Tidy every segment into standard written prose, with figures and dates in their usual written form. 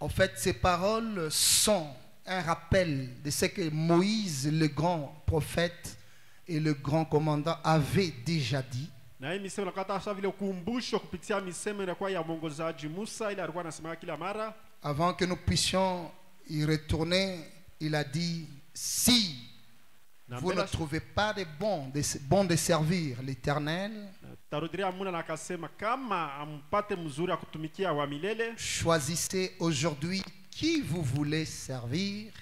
En fait, ces paroles sont un rappel de ce que Moïse, le grand prophète et le grand commandant, avait déjà dit. Avant que nous puissions y retourner, il a dit, si vous ne trouvez pas de bon de servir l'Éternel, choisissez aujourd'hui qui vous voulez servir,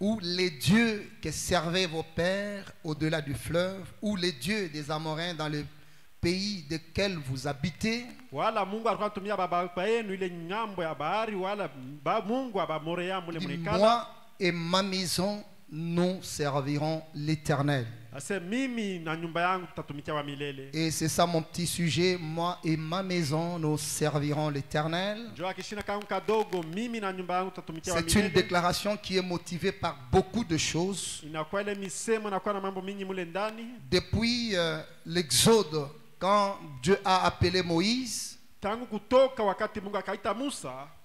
ou les dieux que servaient vos pères au-delà du fleuve, ou les dieux des Amoréens dans le pays desquels vous habitez. Moi et ma maison, nous servirons l'Éternel. Et c'est ça mon petit sujet. Moi et ma maison, nous servirons l'Éternel. C'est une déclaration qui est motivée par beaucoup de choses. Depuis l'Exode, quand Dieu a appelé Moïse,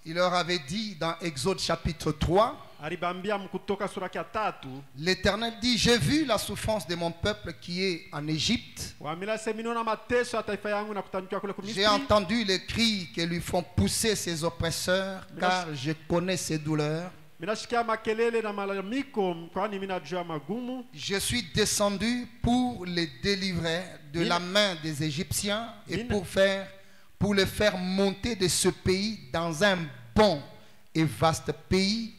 il leur avait dit dans Exode chapitre 3, l'Éternel dit, j'ai vu la souffrance de mon peuple qui est en Égypte. J'ai entendu les cris que lui font pousser ses oppresseurs, car je connais ses douleurs. Je suis descendu pour les délivrer de la main des Égyptiens et pour les faire monter de ce pays dans un bon et vaste pays,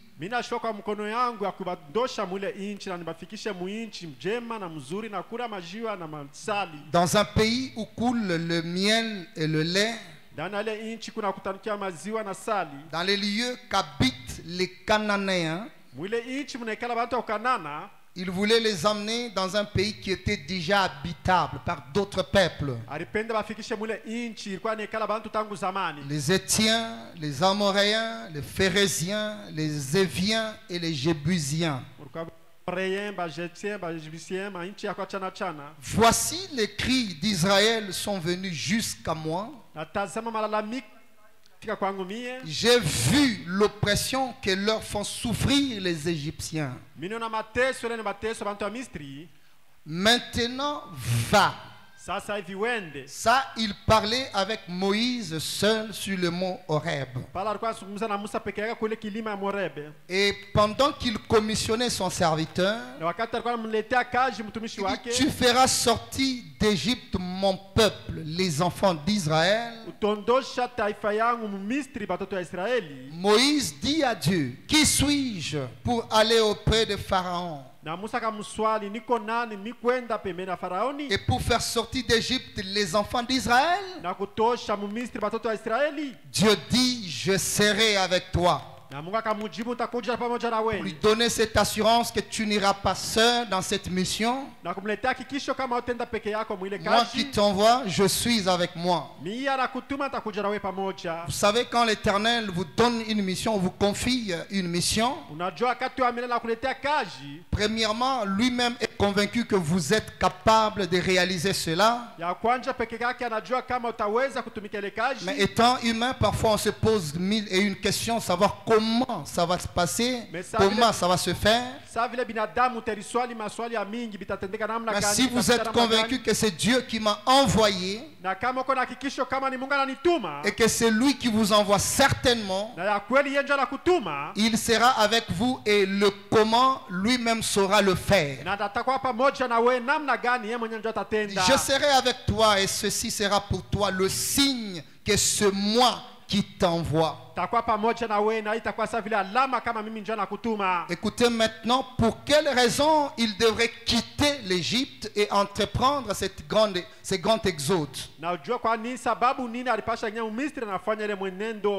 dans un pays où coule le miel et le lait, dans les lieux qu'habitent les Cananéens. Il voulait les emmener dans un pays qui était déjà habitable par d'autres peuples. Les Étiens, les Amoréens, les Phéréziens, les Éviens et les Jébusiens. Voici les cris d'Israël sont venus jusqu'à moi. J'ai vu l'oppression que leur font souffrir les Égyptiens. Maintenant va. Ça, il parlait avec Moïse seul sur le mont Horeb. Et pendant qu'il commissionnait son serviteur, il dit, tu feras sortir d'Égypte mon peuple, les enfants d'Israël. Moïse dit à Dieu, qui suis-je pour aller auprès de Pharaon et pour faire sortir d'Égypte les enfants d'Israël? Dieu dit, je serai avec toi. Pour lui donner cette assurance que tu n'iras pas seul dans cette mission. Moi qui t'envoie, je suis avec moi. Vous savez, quand l'Éternel vous donne une mission, vous confie une mission, premièrement, lui-même est convaincu que vous êtes capable de réaliser cela. Mais étant humain, parfois on se pose mille et une questions, savoir comment ça va se passer, comment ça va se faire. Mais si vous êtes convaincu que c'est Dieu qui m'a envoyé et que c'est lui qui vous envoie certainement, il sera avec vous et le comment lui-même saura le faire. Je serai avec toi et ceci sera pour toi le signe que c'est moi qui t'envoie. Écoutez maintenant, pour quelle raison il devrait quitter l'Égypte et entreprendre ce grand exode. Il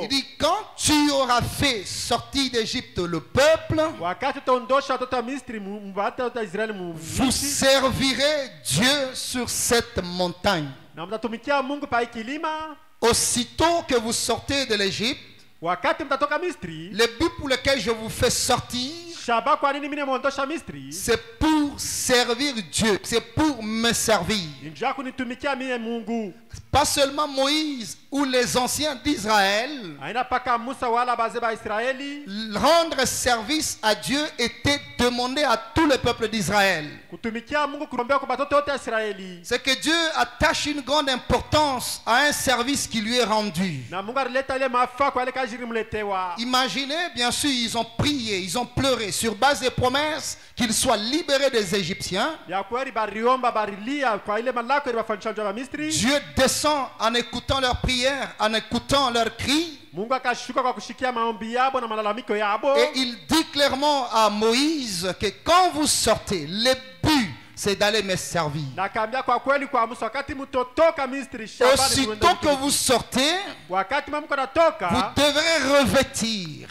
dit, quand tu auras fait sortir d'Égypte le peuple, vous servirez Dieu sur cette montagne. Aussitôt que vous sortez de l'Égypte, le but pour lequel je vous fais sortir, c'est pour servir Dieu, c'est pour me servir. pas seulement Moïse ou les anciens d'Israël, rendre service à Dieu était demandé à tout le peuple d'Israël. C'est que Dieu attache une grande importance à un service qui lui est rendu. Imaginez, bien sûr, ils ont prié, ils ont pleuré sur base des promesses qu'ils soient libérés des Égyptiens. Dieu descend en écoutant leurs prières, en écoutant leurs cris. Et il dit clairement à Moïse que quand vous sortez, le but c'est d'aller me servir. Aussitôt que vous sortez, vous devrez revêtir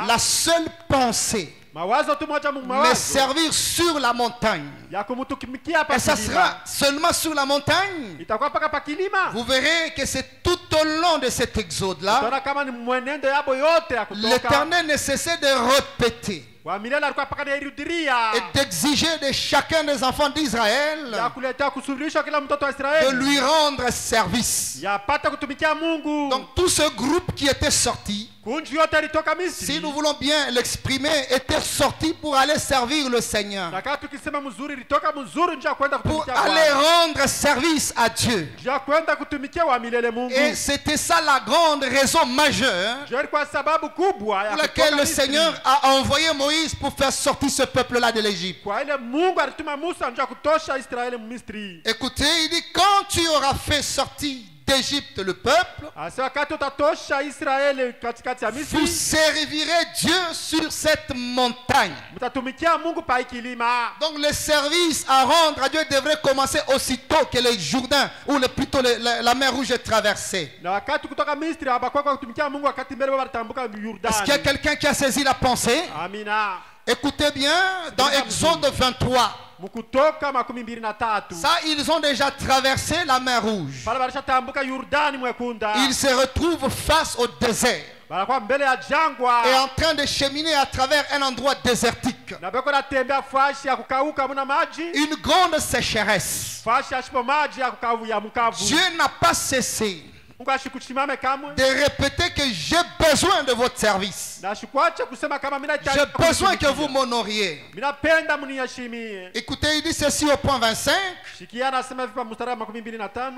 la seule pensée, me servir sur la montagne. Et ça sera seulement sur la montagne. Vous verrez que c'est tout au long de cet exode-là, l'Éternel ne cessait de répéter et d'exiger de chacun des enfants d'Israël de lui rendre service. Donc tout ce groupe qui était sorti, si nous voulons bien l'exprimer, était sorti pour aller servir le Seigneur, pour aller rendre service à Dieu. Et c'était ça la grande raison majeure pour laquelle le Seigneur a envoyé Moïse pour faire sortir ce peuple-là de l'Égypte. Écoutez, il dit, quand tu auras fait sortir d'Égypte le peuple, vous servirez Dieu sur cette montagne. Donc le service à rendre à Dieu devrait commencer aussitôt que le Jourdain, ou plutôt la mer Rouge est traversée. Est-ce qu'il y a quelqu'un qui a saisi la pensée? Écoutez bien, dans Exode 23, ça, ils ont déjà traversé la mer Rouge. Ils se retrouvent face au désert et en train de cheminer à travers un endroit désertique. Une grande sécheresse. Dieu n'a pas cessé de répéter que j'ai besoin de votre service. J'ai besoin que vous m'honoriez. Écoutez, il dit ceci au point 25.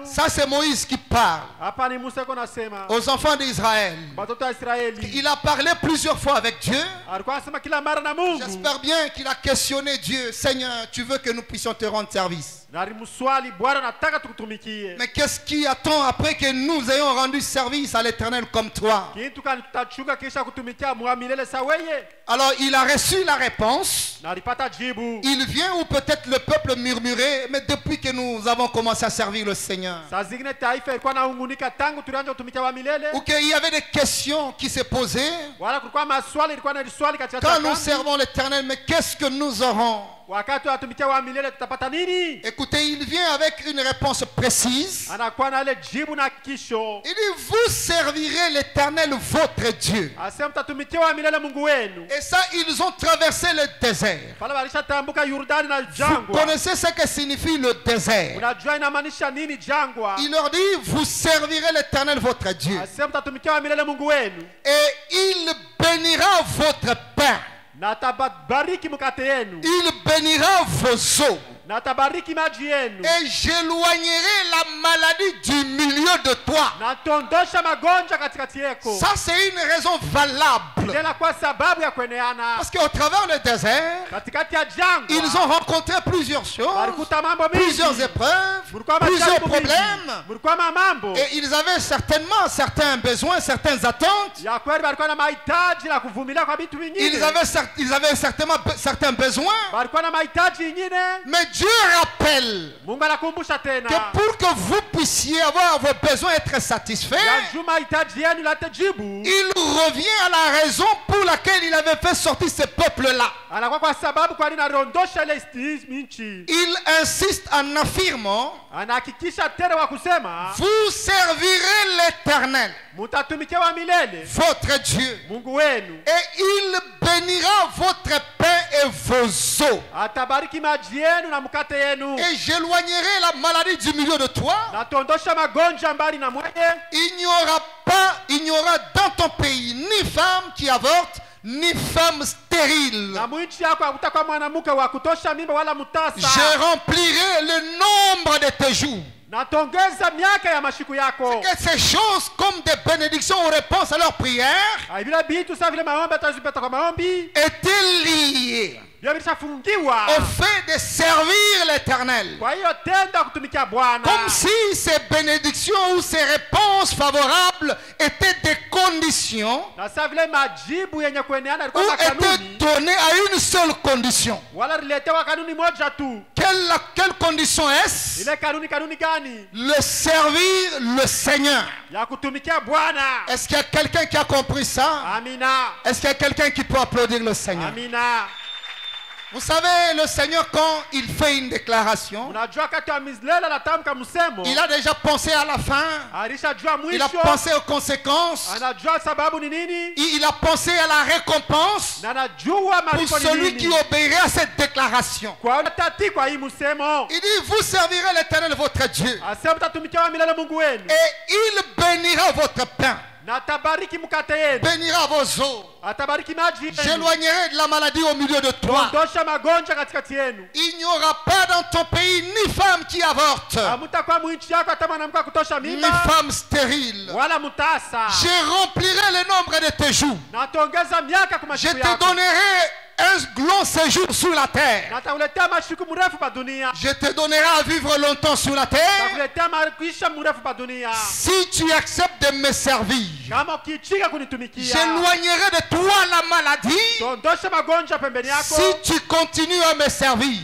Ça, c'est Moïse qui parle aux enfants d'Israël. Il a parlé plusieurs fois avec Dieu. J'espère bien qu'il a questionné Dieu. Seigneur, tu veux que nous puissions te rendre service. Mais qu'est-ce qui attend après que nous ayons rendu service à l'Éternel comme toi? Alors il a reçu la réponse. Il vient, ou peut-être le peuple murmurait, mais depuis que nous avons commencé à servir le Seigneur, ou qu'il y avait des questions qui se posaient. Quand nous servons l'Éternel, mais qu'est-ce que nous aurons? Écoutez, il vient avec une réponse précise. Il dit, vous servirez l'Éternel votre Dieu. Et ça, ils ont traversé le désert. Vous connaissez ce que signifie le désert? Il leur dit, vous servirez l'Éternel votre Dieu. Et il bénira votre pain. Il bénira vos eaux. Et j'éloignerai la maladie du milieu de toi. Ça, c'est une raison valable. Parce qu'au travers le désert, ils ont rencontré plusieurs choses, plusieurs épreuves, plusieurs problèmes. Et ils avaient certainement certains besoins, certaines attentes. Ils avaient certainement certains besoins. Mais Dieu rappelle que pour que vous puissiez avoir vos besoins être satisfaits, il revient à la raison pour laquelle il avait fait sortir ce peuple-là. Il insiste en affirmant, vous servirez l'Éternel, votre Dieu, et il bénira votre pain et vos eaux. Atabariki maji yenu na mkate yenu. Et j'éloignerai la maladie du milieu de toi. Natondosha magonjwa mbali na mweye. Il n'y aura dans ton pays ni femme qui avorte, ni femme stérile. Na mwinchi yako hakutakuwa mwanamke wa kutosha mimba wala mutasa. Je remplirai le nombre de tes jours. Natongeza miaka ya mashiku yako. Que ces choses comme des bénédictions en réponse à leurs prières Vile bitu sa vile maombi atazipata kwa maombi. étaient liées au fait de servir l'Éternel. Comme si ces bénédictions ou ces réponses favorables étaient des conditions ou étaient données à une seule condition. Quelle condition est-ce? Le servir le Seigneur. Est-ce qu'il y a quelqu'un qui a compris ça? Est-ce qu'il y a quelqu'un qui peut applaudir le Seigneur? Vous savez, le Seigneur, quand il fait une déclaration, il a déjà pensé à la fin, il a pensé aux conséquences, il a pensé à la récompense pour celui qui obéirait à cette déclaration. Il dit, vous servirez l'Éternel votre Dieu et il bénira votre pain, bénira vos eaux. J'éloignerai de la maladie au milieu de toi. Il n'y aura pas dans ton pays ni femme qui avorte, ni femme stérile. Je remplirai le nombre de tes jours. Je te donnerai un long séjour sur la terre. Je te donnerai à vivre longtemps sur la terre si tu acceptes de me servir. J'éloignerai de toi la maladie si tu continues à me servir.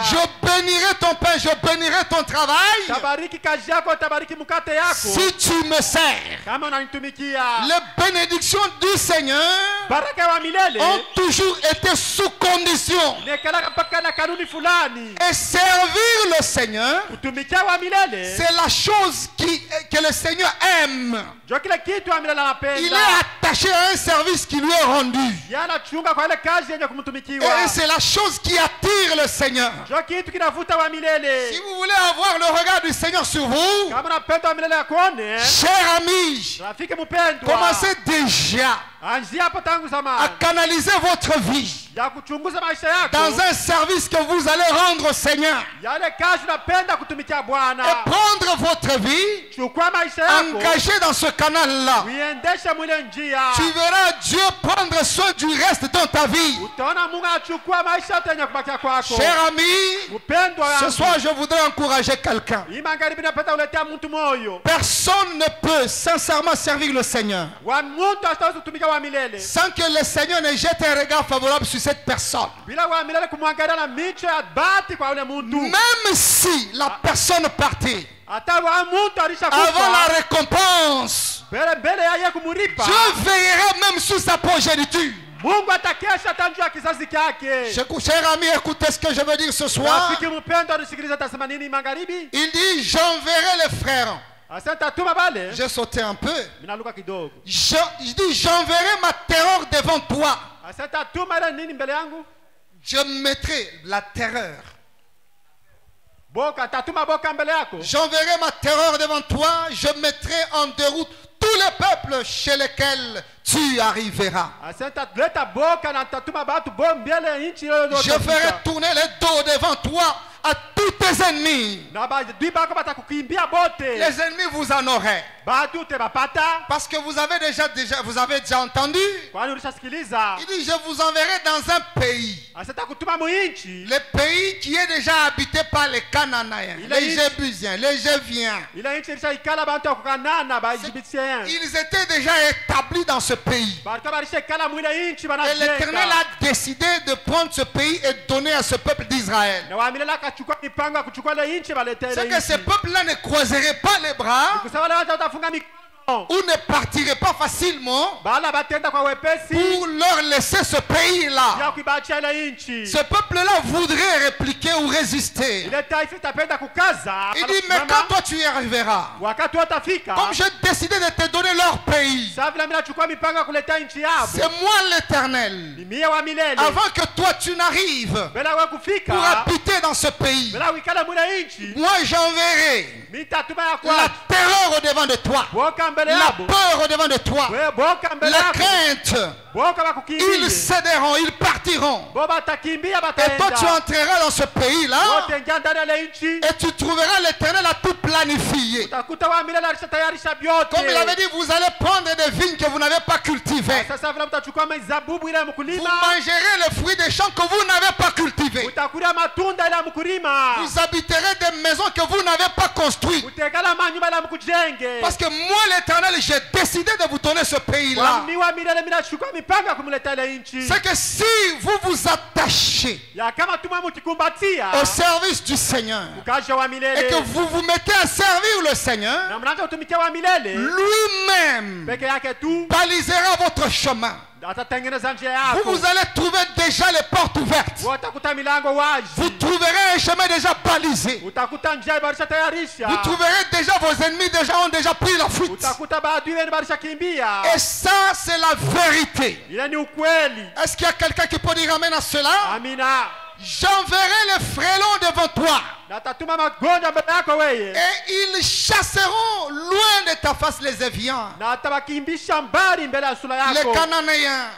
Je bénirai ton pain, je bénirai ton travail si tu me sers. Les bénédictions du Seigneur ont toujours été sous condition. Et servir le Seigneur, c'est la chose que le Seigneur aime. Il est attaché à un service qui lui est rendu. Et c'est la chose qui attire le Seigneur. Si vous voulez avoir le regard du Seigneur sur vous, cher ami, commencez déjà à canaliser votre vie dans un service que vous allez rendre au Seigneur. Et prendre votre vie engagée dans ce canal-là. Tu verras Dieu prendre soin du reste de ta vie. Cher ami, ce soir je voudrais encourager quelqu'un. Personne ne peut sincèrement servir le Seigneur sans que le Seigneur ne jette un regard favorable sur cette personne. Même si la personne partait avant la récompense, Dieu veillera même sur sa progéniture. Cher ami, écoutez ce que je veux dire ce soir. Il dit, j'enverrai les frères. J'ai sauté un peu. Je dis, j'enverrai ma terreur devant toi. Je mettrai la terreur. J'enverrai ma terreur devant toi. Je mettrai en déroute tous les peuples chez lesquels tu arriveras. Je ferai tourner les dos devant toi à tous tes ennemis. Les ennemis vous en auraient. Parce que vous avez déjà entendu. Il dit, je vous enverrai dans un pays. Le pays qui est déjà habité par les Cananéens, les Jébusiens, les Jéviens. Ils étaient déjà établis dans ce pays. Et l'Éternel a décidé de prendre ce pays et de donner à ce peuple d'Israël. C'est que ce peuple-là ne croiserait pas les bras ou ne partirait pas facilement pour leur laisser ce pays-là. Ce peuple-là voudrait répliquer ou résister. Il dit, mais quand toi tu y arriveras, comme j'ai décidé de te donner leur pays, pays. Sasa vile mimi nachukua mipango kuleta nchi yao. C'est moi l'Éternel. Ni mie wa milele. Avant que toi tu n'arrives Bila wewe kufika. pour habiter dans ce pays, Bila wikala mule nchi. moi j'enverrai Mitatuma ya la kwa. terreur au devant de toi, Boka mbele la yabo. peur au devant de toi, Wewe boka mbele la yako. crainte. Boka bakukimbia. Ils céderont, ils partiront. Boba takimbia Et toi tu bataenda. entreras dans ce pays-là Wote ingia ndani ya ile nchi. et tu trouveras l'Éternel à tout planifier. Utakuta wa milele alishatayarisha vyote. Comme il avait dit, vous allez prendre des vignes que vous n'avez pas cultivées. Sasa vile mtachukua mizabibu ile ya Vous mkulima. mangerez les fruits des champs que vous n'avez pas cultivés. Utakula matunda ile ya mkulima. Vous habiterez des maisons que vous n'avez pas construites. Utekala manyumba ile ya mkujenge. Parce que moi, l'Éternel, j'ai décidé de vous donner ce pays-là. Wa milele mimi nachukua mipango ya kumleta ile nchi. C'est que si vous vous attachez Ya kama tuma mtikumbatia. au service du Seigneur Ukaja wa et milele. que vous vous mettez à servir le Seigneur, Na mnaanza kutumikia wa milele. lui-même Peke yake tu. balisera votre chemin. Atatengeneza njia Vous, yako. vous allez trouver déjà les portes ouvertes. Utakuta milango wazi. Vous trouverez un chemin déjà balisé. Utakuta njia ibarisha tayarisha. Vous trouverez déjà vos ennemis ont déjà pris la fuite. Utakuta baadhi wenu barisha kimbia. Et ça, c'est la vérité. Ile ni ukweli. Est-ce qu'il y a quelqu'un qui peut dire amen à cela? Amina. J'enverrai les frélons devant toi. Natatuma magonjwa mbele yako wewe. Et ils chasseront loin de ta face les Éviens, Na atawakimbisha mbali mbele ya sura les yako. Cananéens,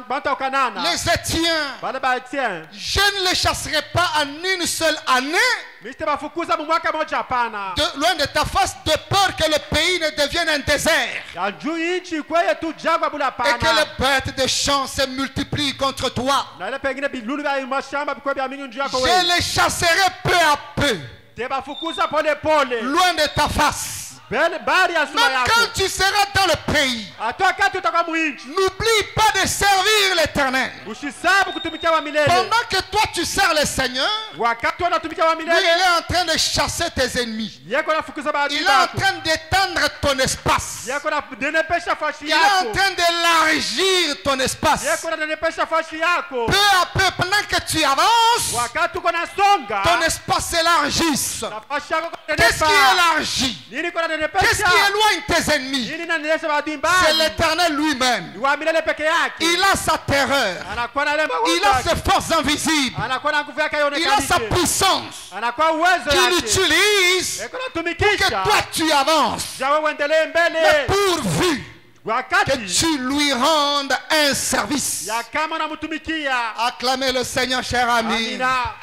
Banta ukanana. les Étiens. Bale baetien. Je ne les chasserai pas en une seule année Miste bafukuza mu mwaka moja hapana. loin de ta face, de peur que le pays ne devienne un désert Ya juu nchi kweye tu jangwa bula et que hapana. les bêtes de champs se multiplient contre toi. Na ile pengine bilulu vya mashamba bikwe vya mingi njuu yako Je wewe. les chasserai peu à peu Te bafukuza pole pole. loin de ta face. Bele bari ya sura Même yako. quand tu seras dans le pays, Atoa kati utakuwa muinchi. n'oublie pas de servir l'Éternel. Usisabu kutumikia wa milele. Pendant que toi tu sers le Seigneur, Wakati wanatumikia wa lui milele. il est en train de chasser tes ennemis. Yeko nafukuza baadhi Il est en yako. train d'étendre ton espace. Yeko na denepesha fashi Il est en yako. train d'élargir ton espace. Yeko na denepesha fashi yako. Peu à peu, pendant que tu avances, Wakati uko na songa. ton espace s'élargisse. Na fashi yako Qu'est-ce qui élargit? Nini kuna Qu'est-ce denepesha? qui éloigne tes ennemis? Nini na niesha baadhi C'est mbali. l'Éternel lui-même. Wa milele peke yake. Il a sa terreur. Anakuwa na lema Il a ses forces invisibles. Anakuwa na nguvu yake Il a sa ionekane. puissance Anakuwa uwezo qu'il yake. utilise Yeko que natumikisha. toi tu avances. Jawe uendelee Mais mbele. pourvu que Wakati tu lui rendes un service. ya kama unamtumikia. Acclamez le Seigneur, cher ami. Amina.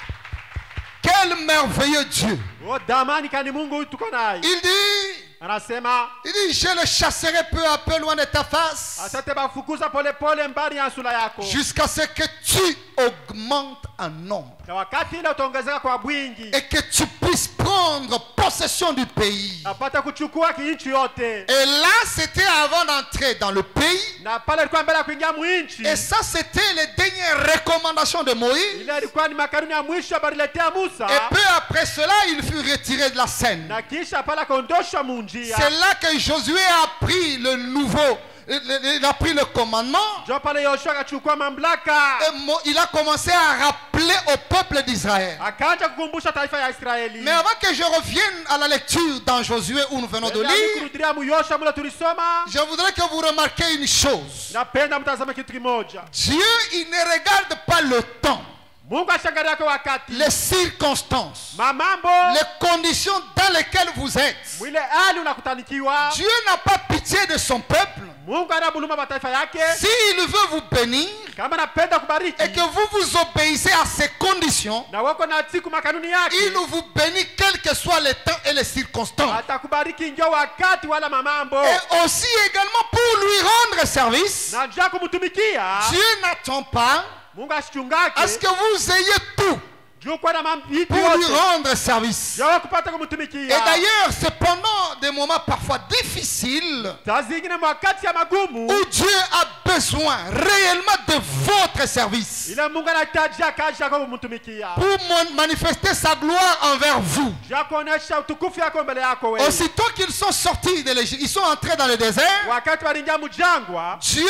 Quel merveilleux Dieu. O damani kani Mungu tuko naye. Il dit, Anasema je le chasserai peu à peu loin de ta face asante bafukuza pole pole mbali ya sura yako. jusqu'à ce que tu augmentes en nombre Na wakati ile utaongezeka kwa bwingi. et que tu puisses prendre possession du pays. Napata kuchukua kinchi yote. Et là, c'était avant d'entrer dans le pays. Na pale ilikuwa mbele ya kuingia mwinchi. Et ça, c'était les dernières recommandations de Moïse. Ile ilikuwa ni makanuni ya mwisho baliletea Musa. Et peu après cela, il fut retiré de la scène. Na kisha pale akaondoshwa munjia. C'est là que Josué a pris le nouveau, il a pris le commandement. Jo pale Yoshua akachukua mamlaka. Et il a commencé à rappeler au peuple d'Israël. Akaanza kukumbusha taifa ya Israeli. Mais avant que je revienne à la lecture dans Josué où nous venons de lire, kurudilia mu Yoshua mula tulisoma. je voudrais que vous remarquiez une chose. Napenda mtazame kitu kimoja. Dieu, il ne regarde pas le temps, Mungu ashangalia kwa wakati. les circonstances, Mamambo. les conditions dans lesquelles vous êtes. Mwile hali unakutanikiwa. Dieu n'a pas pitié de son peuple. Mungu anabuluma mataifa yake. S'il veut vous bénir Kama napenda kubariki. et que vous vous obéissez à ses conditions, Na wako na siku makanuni yake. il vous bénit quels que soient les temps et les circonstances. Atakubariki njo wakati wala mamambo. Et aussi également pour lui rendre service, Na njia kumtumikia. Dieu n'attend pas Mungu asichungake. à ce que vous ayez tout Juu kwa na mambitu pour lui yote. rendre service. Juu kupata Et kumtumikia. d'ailleurs, c'est pendant des moments parfois difficiles Saa zingine wakati ya magumu. où Dieu a besoin réellement de votre service Ile Mungu anahitaji kazi yako kumtumikia. pour manifester sa gloire envers vous. Juu kuonesha utukufu yako mbele yako wewe. Aussitôt qu'ils sont sortis de l'Égypte, ils sont entrés dans le désert, Wakati walingia mjangwa. Dieu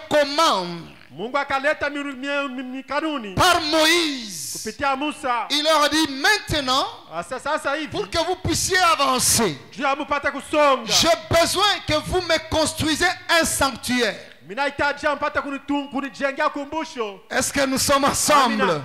recommande Mungu akaleta kanuni par Moïse. kupitia Musa. Il leur dit maintenant, Sasa hivi pour que vous puissiez avancer, juu ya mpate kusonga, j'ai besoin que vous me construisez un sanctuaire. minahitaji mpate kunijengea kumbusho. Est-ce que nous sommes ensemble? Amina.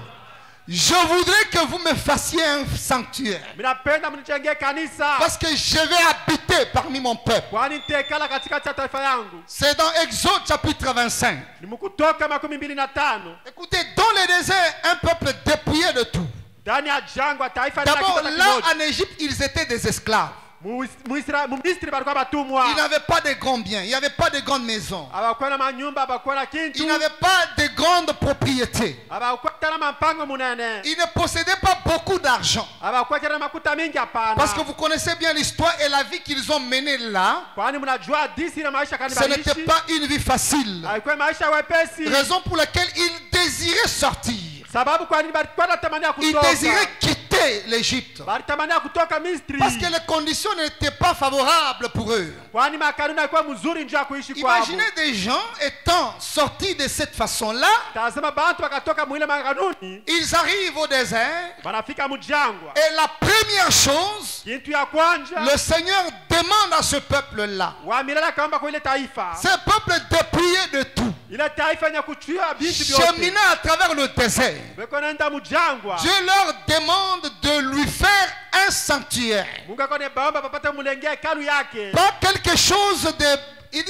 Je voudrais que vous me fassiez un sanctuaire. Minapenda mnijengee kanisa. Parce que je vais habiter parmi mon peuple. Kwani nitakala katikati ya taifa yangu. C'est dans Exode chapitre 25. Ni Kutoka 25. Écoutez, dans le désert, un peuple dépouillé de tout. Ndani ya jangwa taifa D'abord, lina là kimoja. en Égypte, ils étaient des esclaves. Mumisri balikuwa batumwa. Ils n'avaient pas de grands biens, il n'y avait pas de grandes maisons. Abakuwa na manyumba, abakuwa na kintu. Ils n'avaient pas de grandes propriétés. Abakuwa na mampango munene. Ils ne possédaient pas beaucoup d'argent. Abakuwa na makuta mingi hapana. Parce que vous connaissez bien l'histoire et la vie qu'ils ont menée là. Kwani mnajua hadithi na maisha Ce kanibalishi. n'était pas une vie facile. Haikuwa maisha wepesi. Raison pour laquelle ils désiraient sortir. Sababu kwani balikuwa natamania Ils kutoka. désiraient quitter l'Égypte. Balitamania kutoka Misri. Parce que les conditions n'étaient pas favorables pour eux. Kwani makanuni haikuwa mzuri njoo ya kuishi kwao. Imaginez des gens étant sortis de cette façon-là. Tazama bantu wakatoka mwile makanuni. Ils arrivent au désert. Banafika mjangwa. Et la première chose, Kintu ya kwanja. le Seigneur demande à ce peuple-là. Wamilela kaomba kwa ile taifa. Ce peuple dépouillé de tout. Ile taifa yenye kuchua binti vyote. Cheminer à travers le désert. Beko naenda mjangwa. Dieu leur demande de lui faire un sanctuaire. Mungu akone baomba papata mulengea hekalu yake. Pas quelque chose de... Il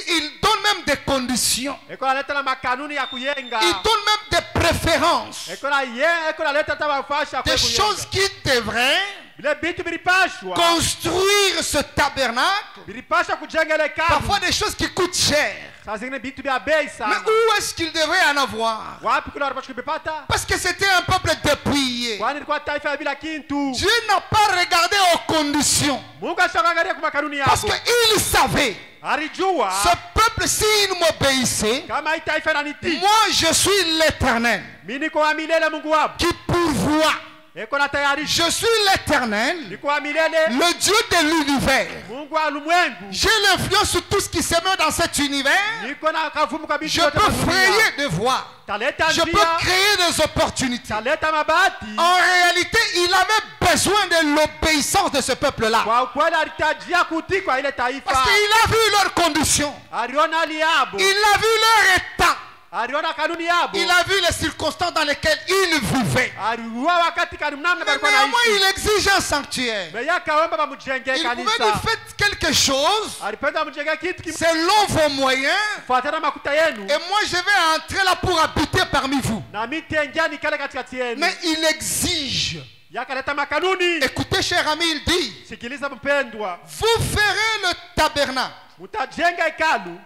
donne même des conditions. Eko naleta na makanuni ya kuyenga. Il donne même des préférences. Eko naleta tabafasha Des choses qui devraient bile bintu bilipashwa. construire ce tabernacle. Bilipashwa kujenga ile hekalu. Parfois des choses qui coûtent cher. Saa zingine bintu vya bei sana. Mais où est-ce qu'il devrait en avoir? Wapi kuna wanapaswa kuvipata? Parce que c'était un peuple dépouillé. Kwani ilikuwa taifa ya bila kintu. Dieu n'a pas regardé aux conditions. Mungu ashaangalia kwa makanuni Parce yako. qu'il savait. Alijua Ce peuple, s'il m'obéissait, kama hii taifa inanitii. moi je suis l'Éternel Mimi niko wa milele Mungu wapo. qui pourvoit. Eko na tayarisha. Je suis l'Éternel, Niko wa milele. le Dieu de l'univers. Mungu wa ulimwengu. J'ai l'influence sur tout ce qui se met dans cet univers. Niko na kavumu kabisa. Je peux frayer des voies. Taleta Je njia. peux créer des opportunités. Taleta mabati. En réalité, il avait besoin de l'obéissance de ce peuple-là. Kwa ukweli alitajia kutii kwa ile taifa. Parce qu'il a vu leurs conditions. Aliona hali yabo. Il a vu leur état. Aliona kanuni yabo. Il a vu les circonstances dans lesquelles ils vivaient. Aliua wakati kani mnamna Mais balikuwa néanmoins, naishi. il exige un sanctuaire. Meya kaomba bamujengee Il pouvait kanisa. dire faites quelque chose Alipenda mjengee kitu selon vos moyens. kifuatana makuta yenu. Et moi, je vais entrer là pour habiter parmi vous. Na mimi tengia nikale katikati yenu. Mais il exige. Yakaleta makanuni. Écoutez, cher ami, il dit, Sikiliza mpendwa. vous ferez le tabernacle. Mutajenga hekalu.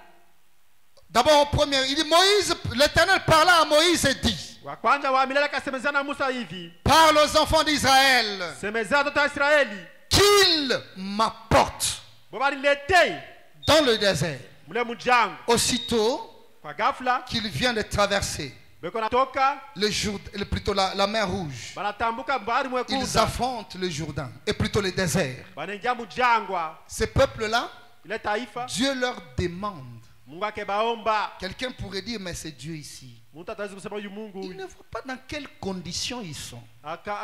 D'abord, au premier, il dit, Moïse, l'Éternel parla à Moïse et dit, Wa kwanza wa milele kasemezana na Musa hivi. parle aux enfants d'Israël Semezana watoto wa Israeli. qu'ils m'apportent Baba niletee dans le désert. mule mjango. Aussitôt Kwa ghafla qu'il vient de traverser beko natoka plutôt la mer Rouge. banatambuka bahari Ils mwekundu. affrontent le Jourdain, et plutôt le désert. Banaingia mjangwa. Ces peuples-là, Ile taifa Dieu leur demande. Mungu akebaomba. Quelqu'un pourrait dire, mais c'est Dieu ici. Mtu ataweza kusema huyu Mungu Ils huyu. ne voient pas dans quelles conditions ils sont.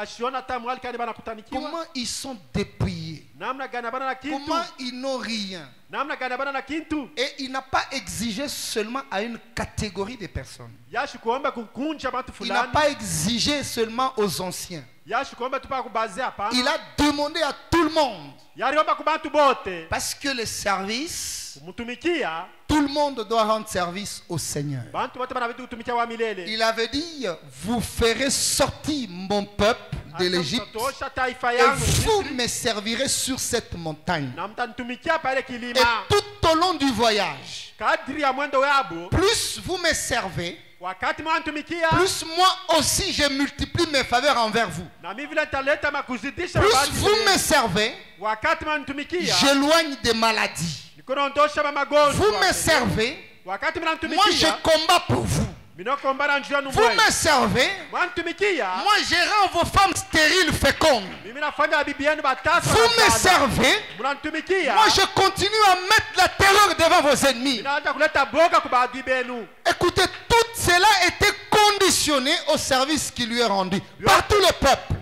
Ashiona hata mwali kani banakutanikiwa. Comment ils sont dépouillés. Namna gani bana na kintu. Comment ils n'ont rien. Namna gani bana na kintu. Et il n'a pas exigé seulement à une catégorie de personnes. Yashi kuomba kukunja bantu Il n'a fulani. pas exigé seulement aux anciens. Yashi kuomba tupa kubazia hapana. Il a demandé à tout le monde. Yaliomba kubantu bote. Parce que le service, Mtumikia. tout le monde doit rendre service au Seigneur. Bantu bote banavitu kutumikia wa milele. Il avait dit, vous ferez sortir mon peuple de l'Égypte Tosha taifa et yangu. vous me servirez sur cette montagne. Na mtanitumikia pa ile Et kilima. tout au long du voyage, Kadri ya mwendo wabo. plus vous me servez, Wakati mwanitumikia. plus moi aussi je multiplie mes faveurs envers vous. Na mimi vile nitaleta makuzidisha Plus mabadi vous mbele. me servez, Wakati mwanitumikia. j'éloigne des maladies. Nikoondosha magonjwa. Vous me servez, Wakati moi je mwanitumikia. combats pour vous. Minakombana njia Vous numwe. me servez, Mwanitumikia. moi je rends vos femmes stériles fécondes. Mimi nafanya bibi yenu batatu. Vous me servez, Mwanitumikia. moi je continue à mettre la terreur devant vos ennemis. Ninaanza kuleta boga kwa baadhi benu. Écoutez, toutes ces cela était conditionné au service qui lui est rendu par tout le peuple.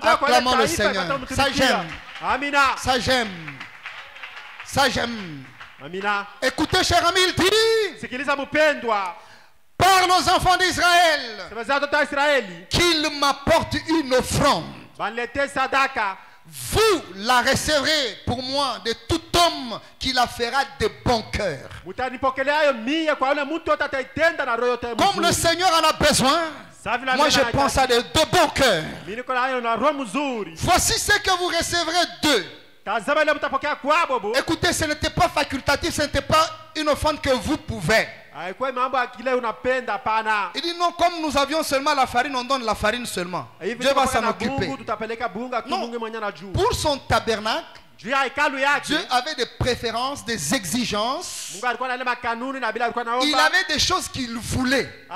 Acclamons le Seigneur. Ça j'aime. Amina. Ça j'aime. Ça j'aime. Amina. Écoutez, cher ami, il dit Sikiliza mpendwa. par nos enfants d'Israël Sema watoto wa Israeli. qu'ils m'apportent une offrande. Banilete sadaka. Vous la recevrez pour moi de tout homme qui la fera de bon cœur. Mutanipokelea mia kwa yule mtu yote ataitenda na roho yote mzuri. Comme le Seigneur en a besoin, moi je pense à de bon cœur. Mimi niko na roho mzuri. Voici ce que vous recevrez d'eux. Tazama ile mtapokea kwabo bo. Écoutez, ce n'était pas facultatif, ce n'était pas une offrande que vous pouvez. Haikuwa mambo ya kile unapenda pana. Il dit non, comme nous avions seulement la farine, on donne la farine seulement. Dieu va s'en occuper. Non, pour son tabernacle, Dieu avait des préférences, des exigences. Il avait des choses qu'il voulait.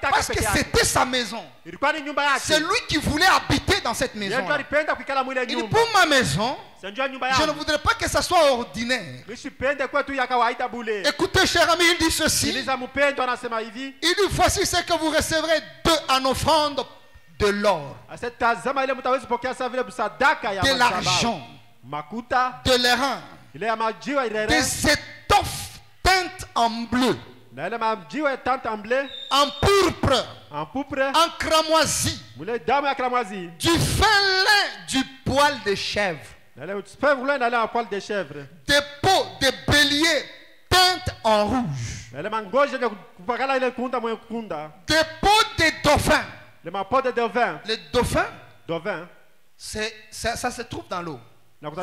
Parce que c'était sa maison. C'est lui qui voulait habiter dans cette maison. Il dit pour ma maison, je ne voudrais pas que ça soit ordinaire. Écoutez, cher ami, il dit ceci. Il dit voici ce que vous recevrez en offrande de l'or, de l'argent, de l'airain, des étoffes teintes en bleu, en pourpre, en cramoisi, du fin lin, du poil de chèvre, des peaux de bélier teintes en rouge, des peaux de dauphin. Les dauphins, ça se trouve dans l'eau. Ce sont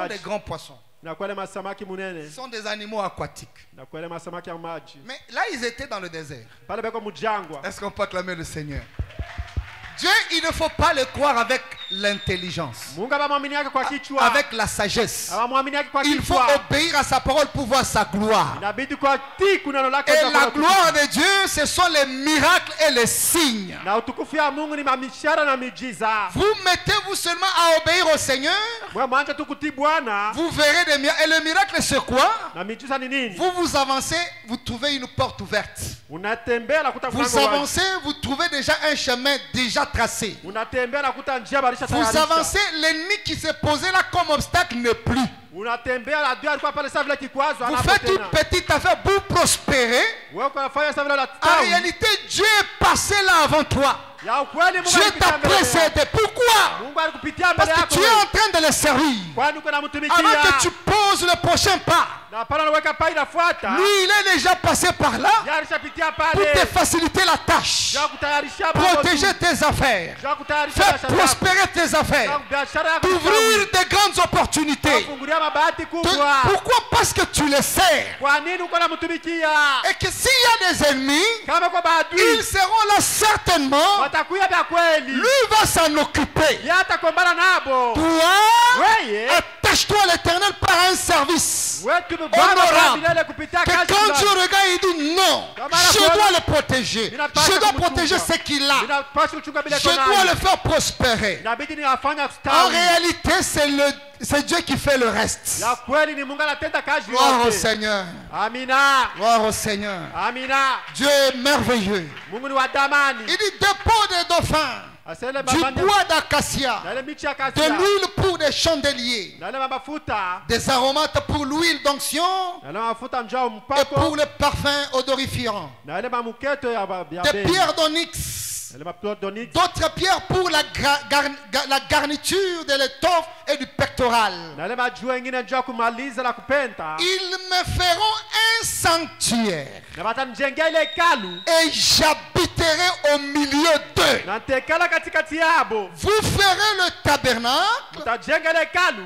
des grands poissons. Ce sont des animaux aquatiques. Mais là, ils étaient dans le désert. Est-ce qu'on peut acclamer le Seigneur? Dieu, il ne faut pas le croire avec l'intelligence, avec la sagesse. Il faut obéir à sa parole pour voir sa gloire. Et la gloire de Dieu, ce sont les miracles et les signes. Vous mettez-vous seulement à obéir au Seigneur, vous verrez des miracles. Et le miracle, c'est quoi? Vous vous avancez, vous trouvez une porte ouverte. Vous avancez, vous trouvez déjà un chemin déjà tracé. Vous avancez, l'ennemi qui s'est posé là comme obstacle n'est plus. Vous faites une petite affaire, vous prospérez. En réalité, Dieu est passé là avant toi. Dieu t'a précédé. Pourquoi? Parce que tu es en train de le servir. Avant que tu poses le prochain pas, lui, il est déjà passé par là pour te faciliter la tâche, protéger tes affaires, faire prospérer tes affaires, t'ouvrir de grandes opportunités. Pourquoi? Parce que tu le sers. Et que s'il y a des ennemis, ils seront là certainement. Lui va s'en occuper. Toi, attache-toi à l'Éternel par un service honorable. Que quand Dieu regarde, il dit non, je dois le protéger. Je dois protéger ce qu'il a. Je dois le faire prospérer. En réalité, c'est Dieu qui fait le reste. Gloire au Seigneur. Gloire au Seigneur. Dieu est merveilleux. Il dit des peaux de dauphin, du bois d'acacia, de l'huile pour des chandeliers, des aromates pour l'huile d'onction et pour le parfum odorifiant, des pierres d'onyx, d'autres pierres pour la garniture de l'étoffe et du pectoral. Ils me feront un sanctuaire et j'habiterai au milieu d'eux. Vous ferez le tabernacle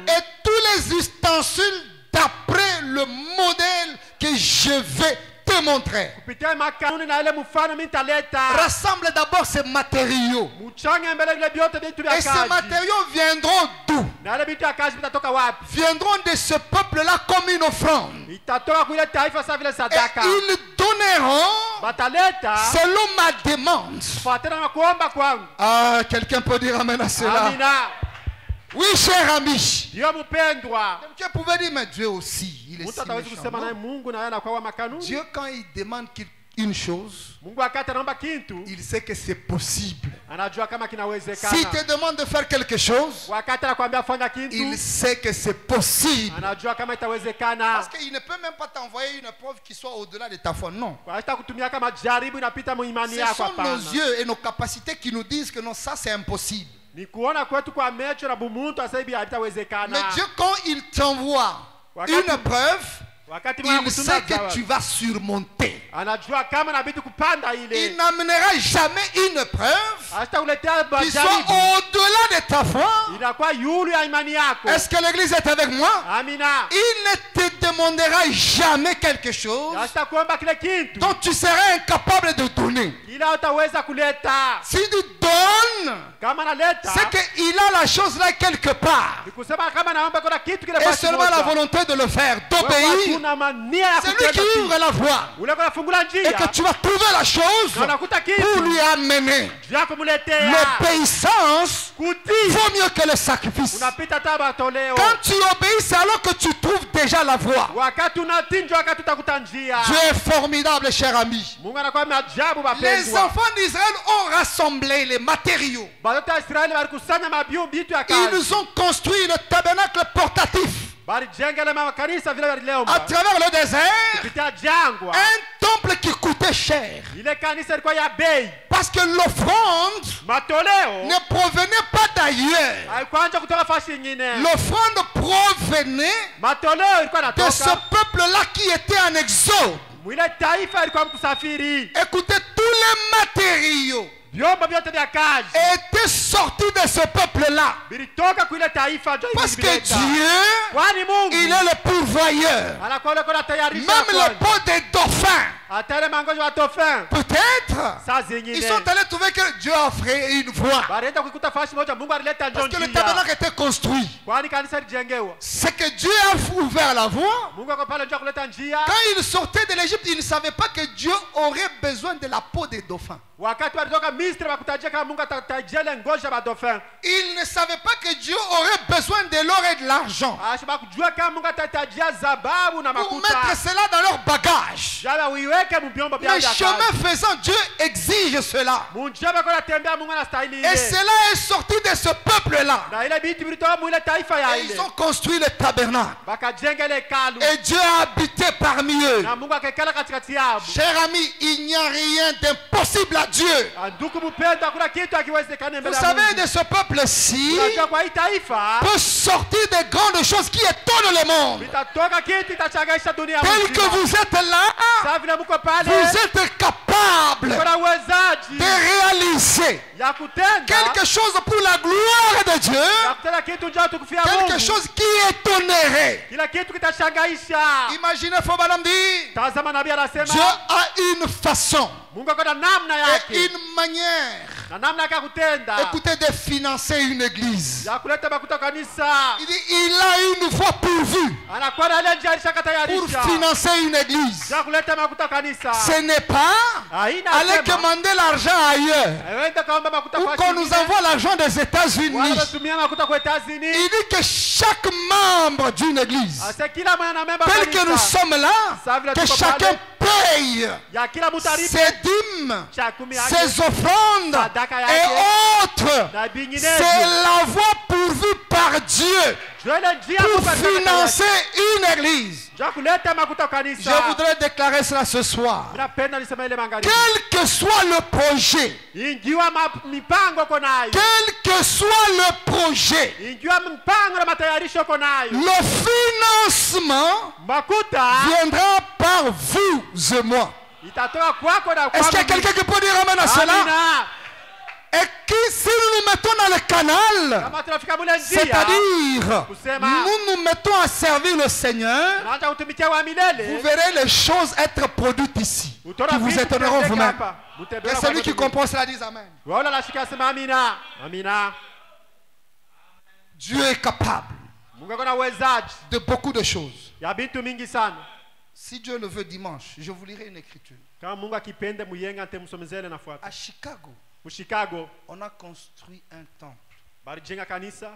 et tous les ustensiles d'après le modèle que je vais te montrer. Rassemble d'abord ces matériaux. Et ces matériaux viendront d'où? Viendront de ce peuple-là comme une offrande. Et ils donneront selon ma demande. Ah, quelqu'un peut dire amen à cela. Oui, cher ami. Dieu pouvait dire, mais Dieu aussi, il est si méchant. Dieu, quand il demande qu'il une chose, Mungu wakati anaomba kitu il sait que c'est possible. anajua kama S'il kinawezekana. te demande de faire quelque chose, Wakati anakuambia fanya il kitu sait que c'est possible. anajua kama itawezekana. Parce qu'il ne peut même pas t'envoyer une épreuve qui soit au-delà de ta foi. Non. Hata kutumia kama jaribu inapita muimani Ce yako sont nos hapana. yeux et nos capacités qui nous disent que non, ça c'est impossible. Ni kuona kwetu kwa mecho na bumuntu asa hivi habitawezekana. Mais Dieu, quand il t'envoie Wakati- une épreuve, Wakati mwana il sait kutumia que tu vas surmonter. anajua kama inabidi kupanda Il ile. n'amènera jamais une épreuve Hata uletea qui soit jaribu au-delà de ta foi. inakuwa yulu ya imani yako. Est-ce que l'église est avec moi? Amina. Il ne te demandera jamais quelque chose Hata kuomba kile kitu dont tu serais incapable de donner. kila utaweza kuleta. Si tu donnes, Kama naleta c'est qu'il a la chose là quelque part. ni kusema kama naomba kuna kitu kile Et basi seulement la moja. volonté de le faire, Wewe d'obéir. kuna mania ya C'est lui qui kutenda ouvre la voie. ule kuna fungula Et njia que tu vas trouver la chose na unakuta pour kitu lui amener. ya kumuletea. L'obéissance Kutii vaut mieux que le sacrifice. unapita taba toleo. Quand tu obéis, c'est alors que tu trouves déjà la voie. Wakati unatii ndio wakati utakuta njia. Dieu est formidable, cher ami. Mungu anakuwa maajabu Les wapendwa. enfants d'Israël ont rassemblé les matériaux. Batoto wa Israeli walikusanya mabitu ya kazi. Ils ont construit le tabernacle portatif Balijenga ile makanisa vile à walileomba. travers le désert. Kupitia jangwa. Un temple qui coûtait cher. Ile kanisa ilikuwa ya bei. Parce que l'offrande Matoleo ne provenait pas d'ailleurs. haikuanza kutoka fasi nyingine. L'offrande provenait Matoleo ilikuwa de ce natoka peuple-là qui était en exode. mwile taifa ilikuwa mkusafiri. Écoutez, tous les matériaux Vyombo vyote vya kazi étaient sortis de ce peuple-là. vilitoka kwa ile taifa ndio Parce que vilileta. Dieu, Kwani Mungu il est le pourvoyeur. anakuwa ile kuna tayarisha Même kwanza. les pots des dauphins, Hata ile mangojo watofin peut-être, saa ils zingine sont allés trouver que Dieu a fait une voie. balienda kuikuta fasi moja Mungu alileta Parce njia. que le tabernacle était construit. Kwani kanisa lijengewa. C'est que Dieu a ouvert la voie. Mungu akapala njia kuleta njia. Quand ils sortaient de l'Égypte, ils ne savaient pas que Dieu aurait besoin de la peau des dauphins. Wakati walitoka Misri wakutajia kama Mungu atatajia ile ngozi ya badofin. Ils ne savaient pas que Dieu aurait besoin de l'or et de l'argent Ashaba kujua kama Mungu atatajia zababu na pour makuta. mettre cela dans leur bagage. Jala uiweke mbyombo vya Mais chemin faisant, Dieu exige cela. Munjaba kwa tembea Mungu anastahili ile. Et cela est sorti de ce peuple-là. Na ile biti vilitoka mwile taifa ya Et ile. ils ont construit le tabernacle. Bakajenga ile hekalu. Et Dieu a habité parmi eux. Na Mungu akekala katikati yao. Cher ami, il n'y a rien d'impossible à Dieu. Ndugu mpendwa, kuna kitu hakiwezekani mbele Vous ya savez, Mungu. de ce peuple-ci Unajua kwa hii taifa peut sortir des grandes choses qui étonnent le monde. vitatoka kitu itachangaisha dunia Tel que mzima. vous êtes là, Sasa vile mko pale, vous êtes capable kuna uwezaji de réaliser ya kutenda quelque chose pour la gloire de Dieu, ya kutenda kitu njoo tukufia quelque Mungu. chose qui étonnerait. Kila kitu kitashangaisha. Imaginez, Fobalam dit, Tazama nabii anasema Dieu a une façon Mungu akona namna et yake une manière, na namna yake ya kutenda écoutez, de financer une église. ya kuleta makuta kanisa. Il dit, il a une voie pourvue Anakuwa na ile njia pour alishakatayarisha financer une église. ya kuleta makuta kanisa. Ce n'est pas Haina aller sema demander l'argent ailleurs aende kaomba makuta ou kwa qu'on nous nyingine. envoie l'argent des Wale États-Unis. watumia makuta kwa Etazini. Il dit que chaque membre d'une église, Asa kila mwana memba tel que nous kanisa sommes là, que chacun paye ya kila mtu alipe ses dîmes, cha kumi yake ses offrandes et autres. na C'est vinginevyo. la voie pourvue par Dieu Jua ile njia pour Mungu alitaka financer une église. ya kuleta makuta Je kanisa. voudrais déclarer cela ce soir. Napenda niseme ile magharibi. Quel que soit le projet, Ingiwa mipango uko nayo. quel que soit le projet, Ingiwa mpango na matayarisho uko nayo. le financement Makuta viendra par vous et moi. itatoka kwako na Est-ce qu'il y a kwangu. quelqu'un qui peut dire amen à cela? Amina. Et qui, si nous nous mettons dans le canal, Kama tunafika mule njia, c'est-à-dire kusema nous nous mettons à servir le Seigneur, tunaanza kutumikia wa vous milele. verrez les choses être produites ici, Utaona qui vous vitu étonneront vitendeka vous-même. hapa. Que Mutembea celui kwa qui Mungu. comprend cela dise amen. Wala nashika sema amina. Amina. Dieu est capable Mungu akona uwezaji de beaucoup de choses. ya vitu mingi sana. Si Dieu le veut dimanche, je vous lirai une écriture. Kama Mungu akipende muyenga ntemsomezele nafuata. À Chicago, Mu Chicago on a construit un temple, balijenga kanisa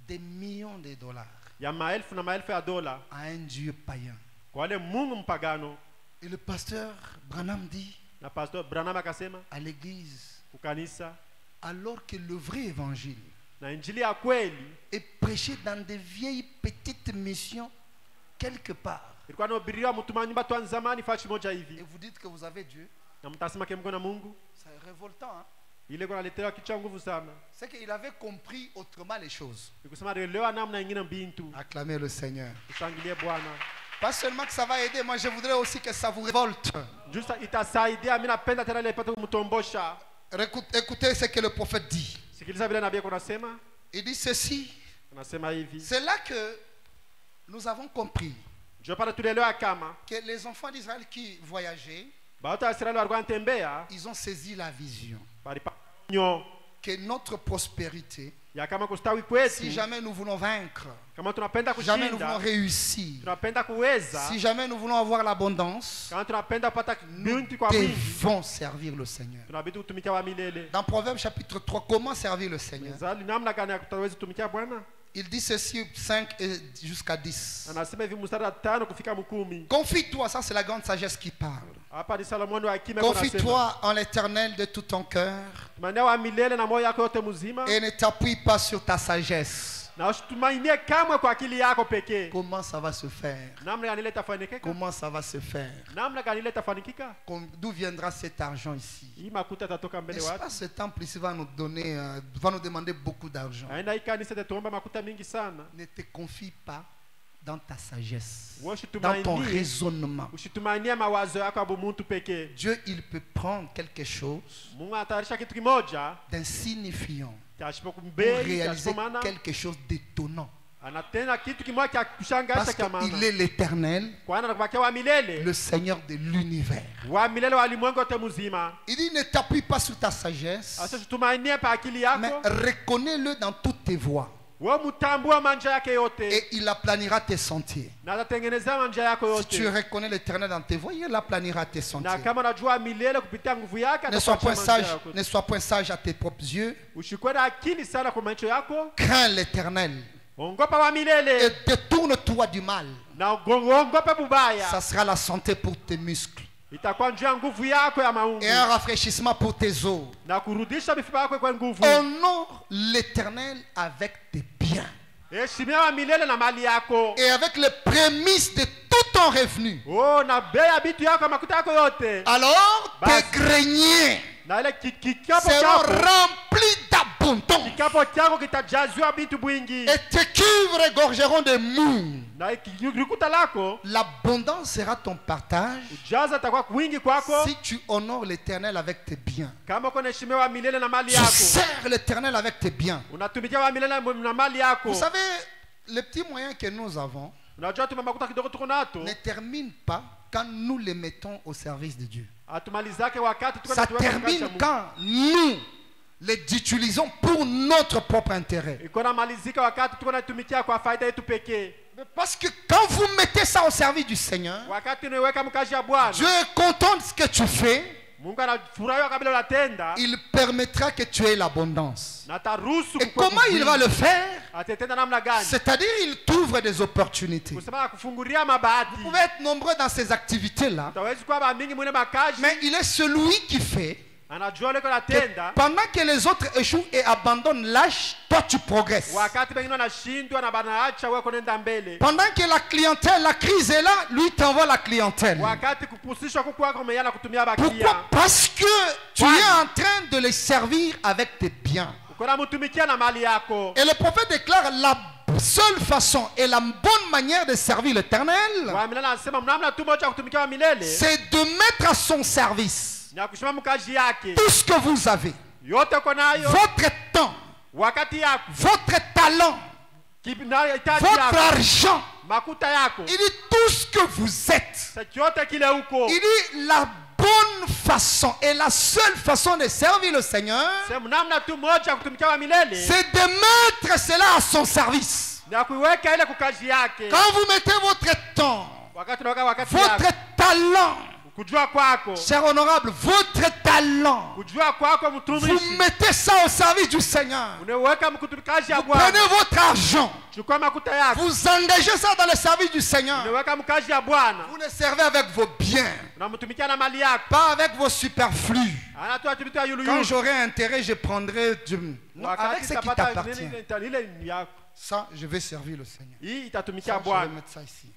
des millions de dollars, ya maelfu na maelfu ya dola à un Dieu païen. kwa wale Mungu mpagano. Et le pasteur Branham dit Na pastor Branham akasema à l'église, kukanisa, alors que le vrai évangile na injili ya kweli est prêché dans des vieilles petites missions quelque part, ilikuwa inahubiriwa mtuma nyumba tu zamani fashi moja et hivi, vous dites que vous avez Dieu, na mtasema kemko na Mungu, c'est révoltant. Hein? ile kuna letea kichwa nguvu sana. C'est qu'il avait compris autrement les choses. Nikusema leo namna nyingine mbintu. Acclamez le Seigneur. Usangilie Bwana. Pas seulement que ça va aider, moi je voudrais aussi que ça vous révolte. Juste itasaidia, mimi napenda tena ile ipate kumtombosha. Écoutez ce que le prophète dit. Sikiliza vile nabii kunasema. Il dit ceci. Anasema hivi. C'est là que nous avons compris Je parle tulielewa kama que les enfants d'Israël qui voyageaient, baada ya Israeli walikuwa wanatembea, ils ont saisi la vision balipata que notre prospérité, ya kama kustawi kwetu, si jamais nous voulons vaincre, kama tunapenda jamais nous kushinda, voulons réussir, tunapenda kuweza, si jamais nous voulons avoir l'abondance, kama tunapenda kupata nous binti kwa wingi, devons servir le Seigneur. tunabidi kutumikia wa milele. Dans Proverbe chapitre 3, comment servir le Seigneur? Mezali namna gani ya tutaweza kutumikia Bwana? Il dit ceci 5 jusqu'à 10. Anasema hivi mstari wa 5 kufika 10. Confie-toi, ça c'est la grande sagesse qui parle. Hapa ni Salomoni wa hekima. Confie-toi en l'Éternel de tout ton cœur Tumania wa milele na moyo wako yote mzima, et ne t'appuie pas sur ta sagesse. na usitumainie kamwe kwa akili yako pekee. Comment ça va se faire? Namna gani ile itafanikika? Comment ça va se faire? Namna gani ile itafanikika? D'où viendra cet argent ici? Hii makuta tatoka mbele N'est-ce watu. pas, ce temple ici va nous donner, va nous demander beaucoup d'argent. Aina hii kanisa itaomba makuta mingi sana. Ne te confie pas dans ta sagesse, Wewe dans ton raisonnement. usitumainie mawazo yako abu mtu pekee. Dieu, il peut prendre quelque chose Mungu atarisha kitu kimoja d'insignifiant tashipo pour kumbei réaliser tasomana, quelque chose d'étonnant. anatenda kitu kimoja cha kushangaza Parce kama qu'il est l'Éternel, kwa anakubakia wa milele, le Seigneur de l'univers. wa milele wa ulimwengu wote mzima. Il dit ne t'appuie pas sur ta sagesse, Asa usitumainie pa akili mais yako, reconnais-le dans toutes tes voies. wewe mtambua manja yake yote, Et il aplanira tes sentiers. na atatengeneza manja yako Si tu yote. reconnais l'Éternel dans tes voies, il aplanira tes Na sentiers. kama unajua milele kupitia nguvu yake, Ne sois point atakuachia manja sage, yako. ne sois point sage à tes propres yeux. Ushikwe na akili sana kwa macho yako, Crains l'Éternel ongopa wa et milele détourne-toi du mal. na ongopa bubaya. Ça sera la santé pour tes muscles Itakuwa njia nguvu yako ya maungu et un rafraîchissement pour tes os. na kurudisha mifupa yako kwa nguvu. Honore l'Éternel avec tes biens Heshimia wa milele na mali yako. et avec les prémices de tout ton revenu. Oh, na bei ya bitu yako makuta yako yote. Alors tes Basi. greniers Na ile kikapo seront chako, remplis d'abondance kikapo chako kitajazwa bitu bwingi. et tes cuves regorgeront de mou. Na ikikuta lako L'abondance sera ton partage ujaza takuwa kwingi kwako. si tu honores l'Éternel avec tes biens. Kama uko naheshimia wa milele na mali Tu yako, sers l'Éternel avec tes biens. unatumikia wa milele na mali yako. Vous savez, les petits moyens que nous avons Unajua tuma makuta kidogo tuko nato, ne terminent pas quand nous les mettons au service de Dieu. atumalizake wakati tuko Ça natuweka katika termine Mungu. quand nous les utilisons pour notre propre intérêt. Iko na malizika wakati tuko natumikia kwa faida yetu pekee. Parce que quand vous mettez ça au service du Seigneur, Wakati unaweka mkazi ya Bwana, Dieu est content de ce que tu fais. Mungu anafurahi kabla unatenda, Il permettra que tu aies l'abondance. na taruhusu Et comment il va le faire? atatenda namna gani? C'est-à-dire il t'ouvre des opportunités. Kusema kufungulia mabahati. Vous pouvez être nombreux dans ces activités-là, Utawezi kuwa ba mingi mwene makazi, mais il est celui qui fait anajua leko que natenda. pendant que les autres échouent et abandonnent l'âge, toi tu progresses. Wakati pengine wanashindwa na banaacha wewe kunenda mbele. Pendant que la clientèle, la crise est là, lui t'envoie la clientèle. Wakati kupusishwa kukwako meyana kutumia Pourquoi? bakia. Parce que tu Ouais. es en train de les servir avec tes biens. Ukona mtumikia na mali yako. Et le prophète déclare la seule façon et la bonne manière de servir l'Éternel, Wa milele anasema mnamna tu moja kutumikia wa milele. c'est de mettre à son service Ni kushima mkazi yake. tout ce que vous avez, Yote uko nayo, votre temps, wakati yako, votre talent, na hitaji votre yako, argent. makuta yako. Il dit tout ce que vous êtes. Sa chote kile uko. Il dit la bonne façon et la seule façon de servir le Seigneur, Sema namna tu moja kutumikia wa milele. c'est de mettre cela à son service. Na kuiweka ile kukazi yake. Quand vous mettez votre temps, Wakati unaweka wakati votre yako. talent, kujua kwako, cher honorable, votre talent, kujua kwako vous mtumishi, mettez ça au service du Seigneur. unaweka mkutumikaji ya Vous Bwana, prenez votre argent, chukua makuta yako, vous engagez ça dans le service du Seigneur. unaweka mkazi ya Bwana, Vous le servez avec vos biens, unamtumikia na mali yako, pas avec vos superflus. anatoa vitu ya yulu Quand yulu. j'aurai intérêt, je prendrai non, avec Wakati ce qui utapata t'appartient. ile ni yako, Ça, je vais servir le Seigneur. hii Ça, itatumikia je vais Bwana. mettre ça ici.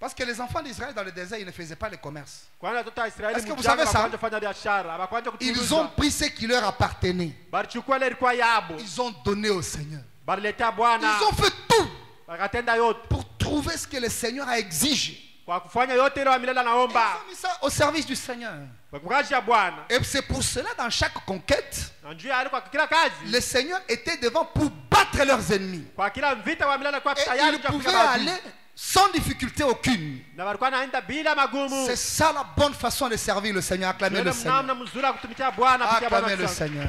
Parce que les enfants d'Israël dans le désert, ils ne faisaient pas le commerce. Kwanza watoto wa Israeli Est-ce que vous mchanga savez ça? wakaanza kufanya biashara, hawakuanza Ils kutuuza. ont pris ce qui leur appartenait. Balichukua ile ilikuwa yabo, Ils ont donné au Seigneur. baliletea Bwana, Ils ont fait tout wakatenda yote pour trouver ce que le Seigneur a exigé. kwa kufanya yote ile wa milele Ils anaomba ont mis ça au service du Seigneur. kwa mkazi ya Bwana. Et c'est pour cela, dans chaque conquête, Na njoo yale kwa kila kazi, le Seigneur était devant pour battre leurs ennemis. kwa kila vita wa milele kwa Et tayari ils kwa pouvaient kupiga aller maadui. sans difficulté aucune. Na walikuwa naenda bila magumu. C'est ça la bonne façon de servir le Seigneur. Acclamez le Ndio Seigneur. namna mzuri ya kutumikia Bwana, kupigia Acclamez le Bwana. Seigneur.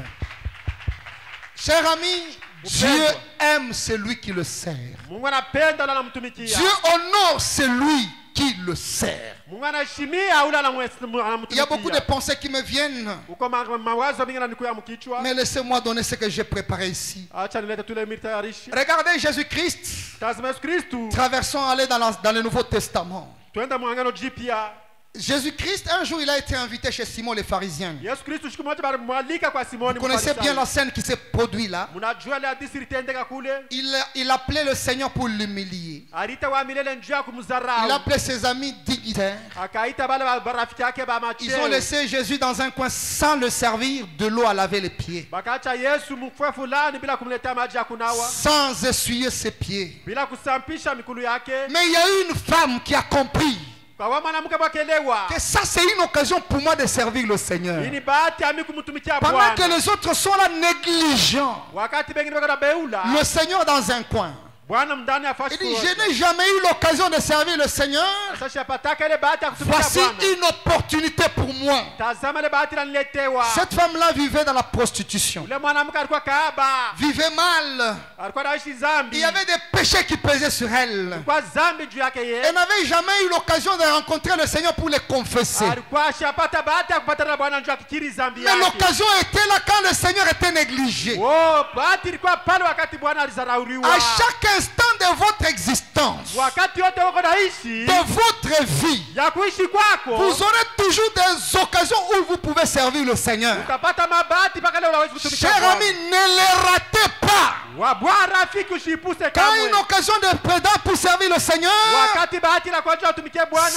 Cher ami, Dieu aime celui qui le sert. Mungu anapenda na anamtumikia. Dieu honore celui qui le sert. Mungu anaheshimia ule anamtumikia. Il y a beaucoup de pensées qui me viennent, Uko mawazo mingi yananikuja mkichwa. mais laissez-moi donner ce que j'ai préparé ici. Acha nilete tule mitayarishi. Regardez Jésus-Christ Tazama Yesu Kristo. traversant, aller dans le Nouveau Testament. Twenda mwangano jipya. Jésus-Christ, un jour, il a été invité chez Simon les pharisiens. Yesu Kristo siku moja balimwalika kwa Simoni. Vous connaissez bien la scène qui s'est produite là. Mnajua ile hadithi ilitendeka kule. Il appelait le Seigneur pour l'humilier. Alita wa milele njia Il kumdharau. appelait ses amis dignitaires. Akaita bale barafiki yake ba Ils ont macheo. laissé Jésus dans un coin sans le servir de l'eau à laver les pieds, Bakaacha Yesu mkwe fulani bila kumletea maji ya kunawa. sans essuyer ses pieds. Bila kusampisha mikulu yake. Mais il y a eu une femme qui a compris Kwa wa mwanamke bakelewa. que ça c'est une occasion pour moi de servir le Seigneur. Hii ni bahati ya mimi kumtumikia Pendant que Bwana. les autres sont là négligents, Wakati bengine bako na beula. le Seigneur dans un coin. Bwana ndani ya Il fasi. dit, je n'ai jamais eu l'occasion de servir le Seigneur. Sasa pataka ile bahati ya kutumikia Voici Bwana. une opportunité pour moi. Tazama ile bahati inaniletewa. Cette femme-là vivait dans la prostitution, Ule mwanamke alikuwa kaaba. vivait mal. Alikuwa anaishi Il zambi. y avait des péchés qui pesaient sur elle. Kwa zambi juu yake yeye. Elle n'avait jamais eu l'occasion de rencontrer le Seigneur pour les confesser. Alikuwa ashapata bahati ya kupata na Bwana njoo akikiri zambi Mais yake. l'occasion était là quand le Seigneur était négligé. Oh, bahati ilikuwa pale wakati Bwana alizarauriwa. À chaque instant de votre existence, Wakati wote wako naishi de votre vie, ya kuishi kwako. vous aurez toujours des occasions où vous pouvez servir le Seigneur. Utapata mabahati mpaka leo unaweza kutumikia Chers Bwana. amis, ne les ratez pas. Wa Bwana rafiki usipuse Quand une kamwe. occasion de présent pour servir le Seigneur, Wakati bahati na kwacha utumikie Bwana.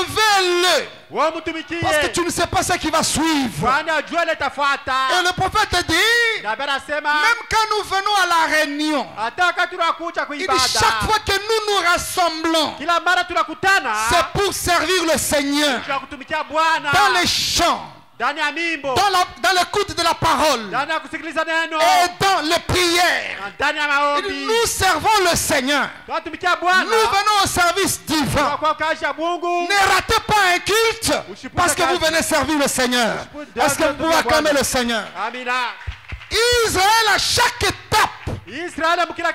servez-le. Wewe mtumikie. Parce que tu ne sais pas ce qui va suivre. Bwana ajue ile tafuata. Et le prophète dit, Na Biblia inasema même quand nous venons à la réunion, hata wakati tunakuja il dit kuibada. chaque fois que nous nous rassemblons, Kila mara tunakutana. c'est pour servir le Seigneur. Tunakutumikia Bwana. Dans les chants, Ndani ya mimbo. dans l'écoute de la parole Ndani ya kusikiliza neno. et dans les prières. Na ndani ya Il dit, maombi. nous servons le Seigneur. Tunatumikia Nous Bwana. venons au service divin. Kwa kazi ya Mungu. Ne ratez pas un culte parce que vous venez servir le Seigneur. Est-ce que vous pouvez acclamer le Seigneur? Amina. Israël, à chaque étape Israeli mkila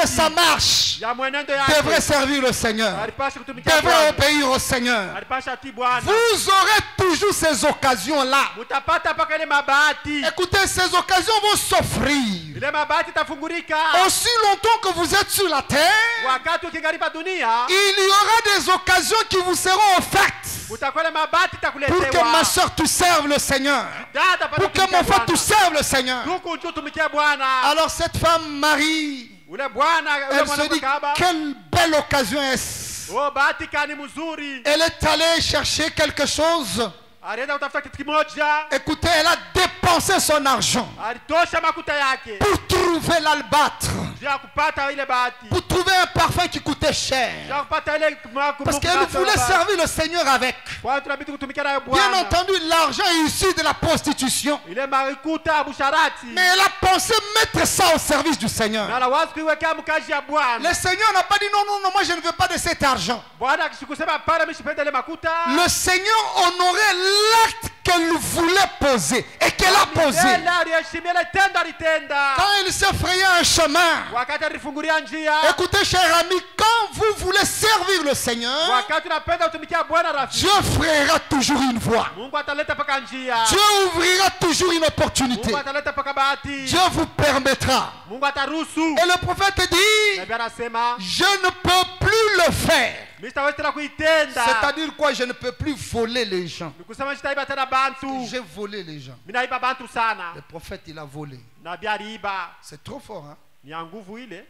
de sa marche, ya mwenendo yake devrait servir le Seigneur, alipasha kutumikia devrait Bwana. obéir au Seigneur. Alipasha tii Bwana. Vous aurez toujours ces occasions-là. Mutapata mpaka ile mabahati. Écoutez, ces occasions vont s'offrir. Ile mabahati itafungurika. Aussi longtemps que vous êtes sur la terre, Wakati ukingaripa dunia, il y aura des occasions qui vous seront offertes utakuwa ile mabahati pour que itakuletewa. ma soeur tu serves le Seigneur, Dada pata pour que mon frère tu serves le Seigneur. Tuko njoo tumikia Bwana. Alors cette femme Marie, Ule Bwana, ule elle se mwanamke dit, kahaba. quelle belle occasion est-ce? Oh, bahati kani mzuri. Elle est allée chercher quelque chose. Alienda kutafuta kitu kimoja. Écoutez, elle a dépensé son argent Alitosha makuta yake. pour trouver l'albâtre, Ya kupata ile bahati. pour trouver un parfum qui coûtait cher. Ya kupata ile Parce qu'elle voulait servir le Seigneur avec. Kwa hiyo tunabidi kutumika nayo Bien Bwana. entendu, l'argent est issu de la prostitution. Ile marikuta busharati. Mais elle a pensé mettre ça au service du Seigneur. Na wazi kuiweka mkazi ya Bwana. Le Seigneur n'a pas dit non, non, non, moi je ne veux pas de cet argent. Bwana akishikusema pale mishipenda ile makuta. Le Seigneur honorait l'acte qu'elle voulait poser et qu'elle a posé. Ile aliheshimia ile tendo alitenda. Quand il s'est frayé un chemin, Wakati alifungulia njia. écoutez, cher ami, quand vous voulez servir le Seigneur, wakati unapenda kutumikia Bwana rafiki, Dieu frayera toujours une voie. Mungu ataleta paka njia. Dieu ouvrira toujours une opportunité. Mungu ataleta paka bahati. Dieu vous permettra. Mungu ataruhusu. Et le prophète dit, Nabii anasema, je ne peux plus le faire. sitaweza tena kuitenda. C'est-à-dire quoi? Je ne peux plus voler les gens. Nikusema sitaiba tena bantu. J'ai volé les gens. Mimi naiba bantu sana. Le prophète, il a volé. Nabii aliiba. C'est trop fort, hein? Ni ya nguvu ile.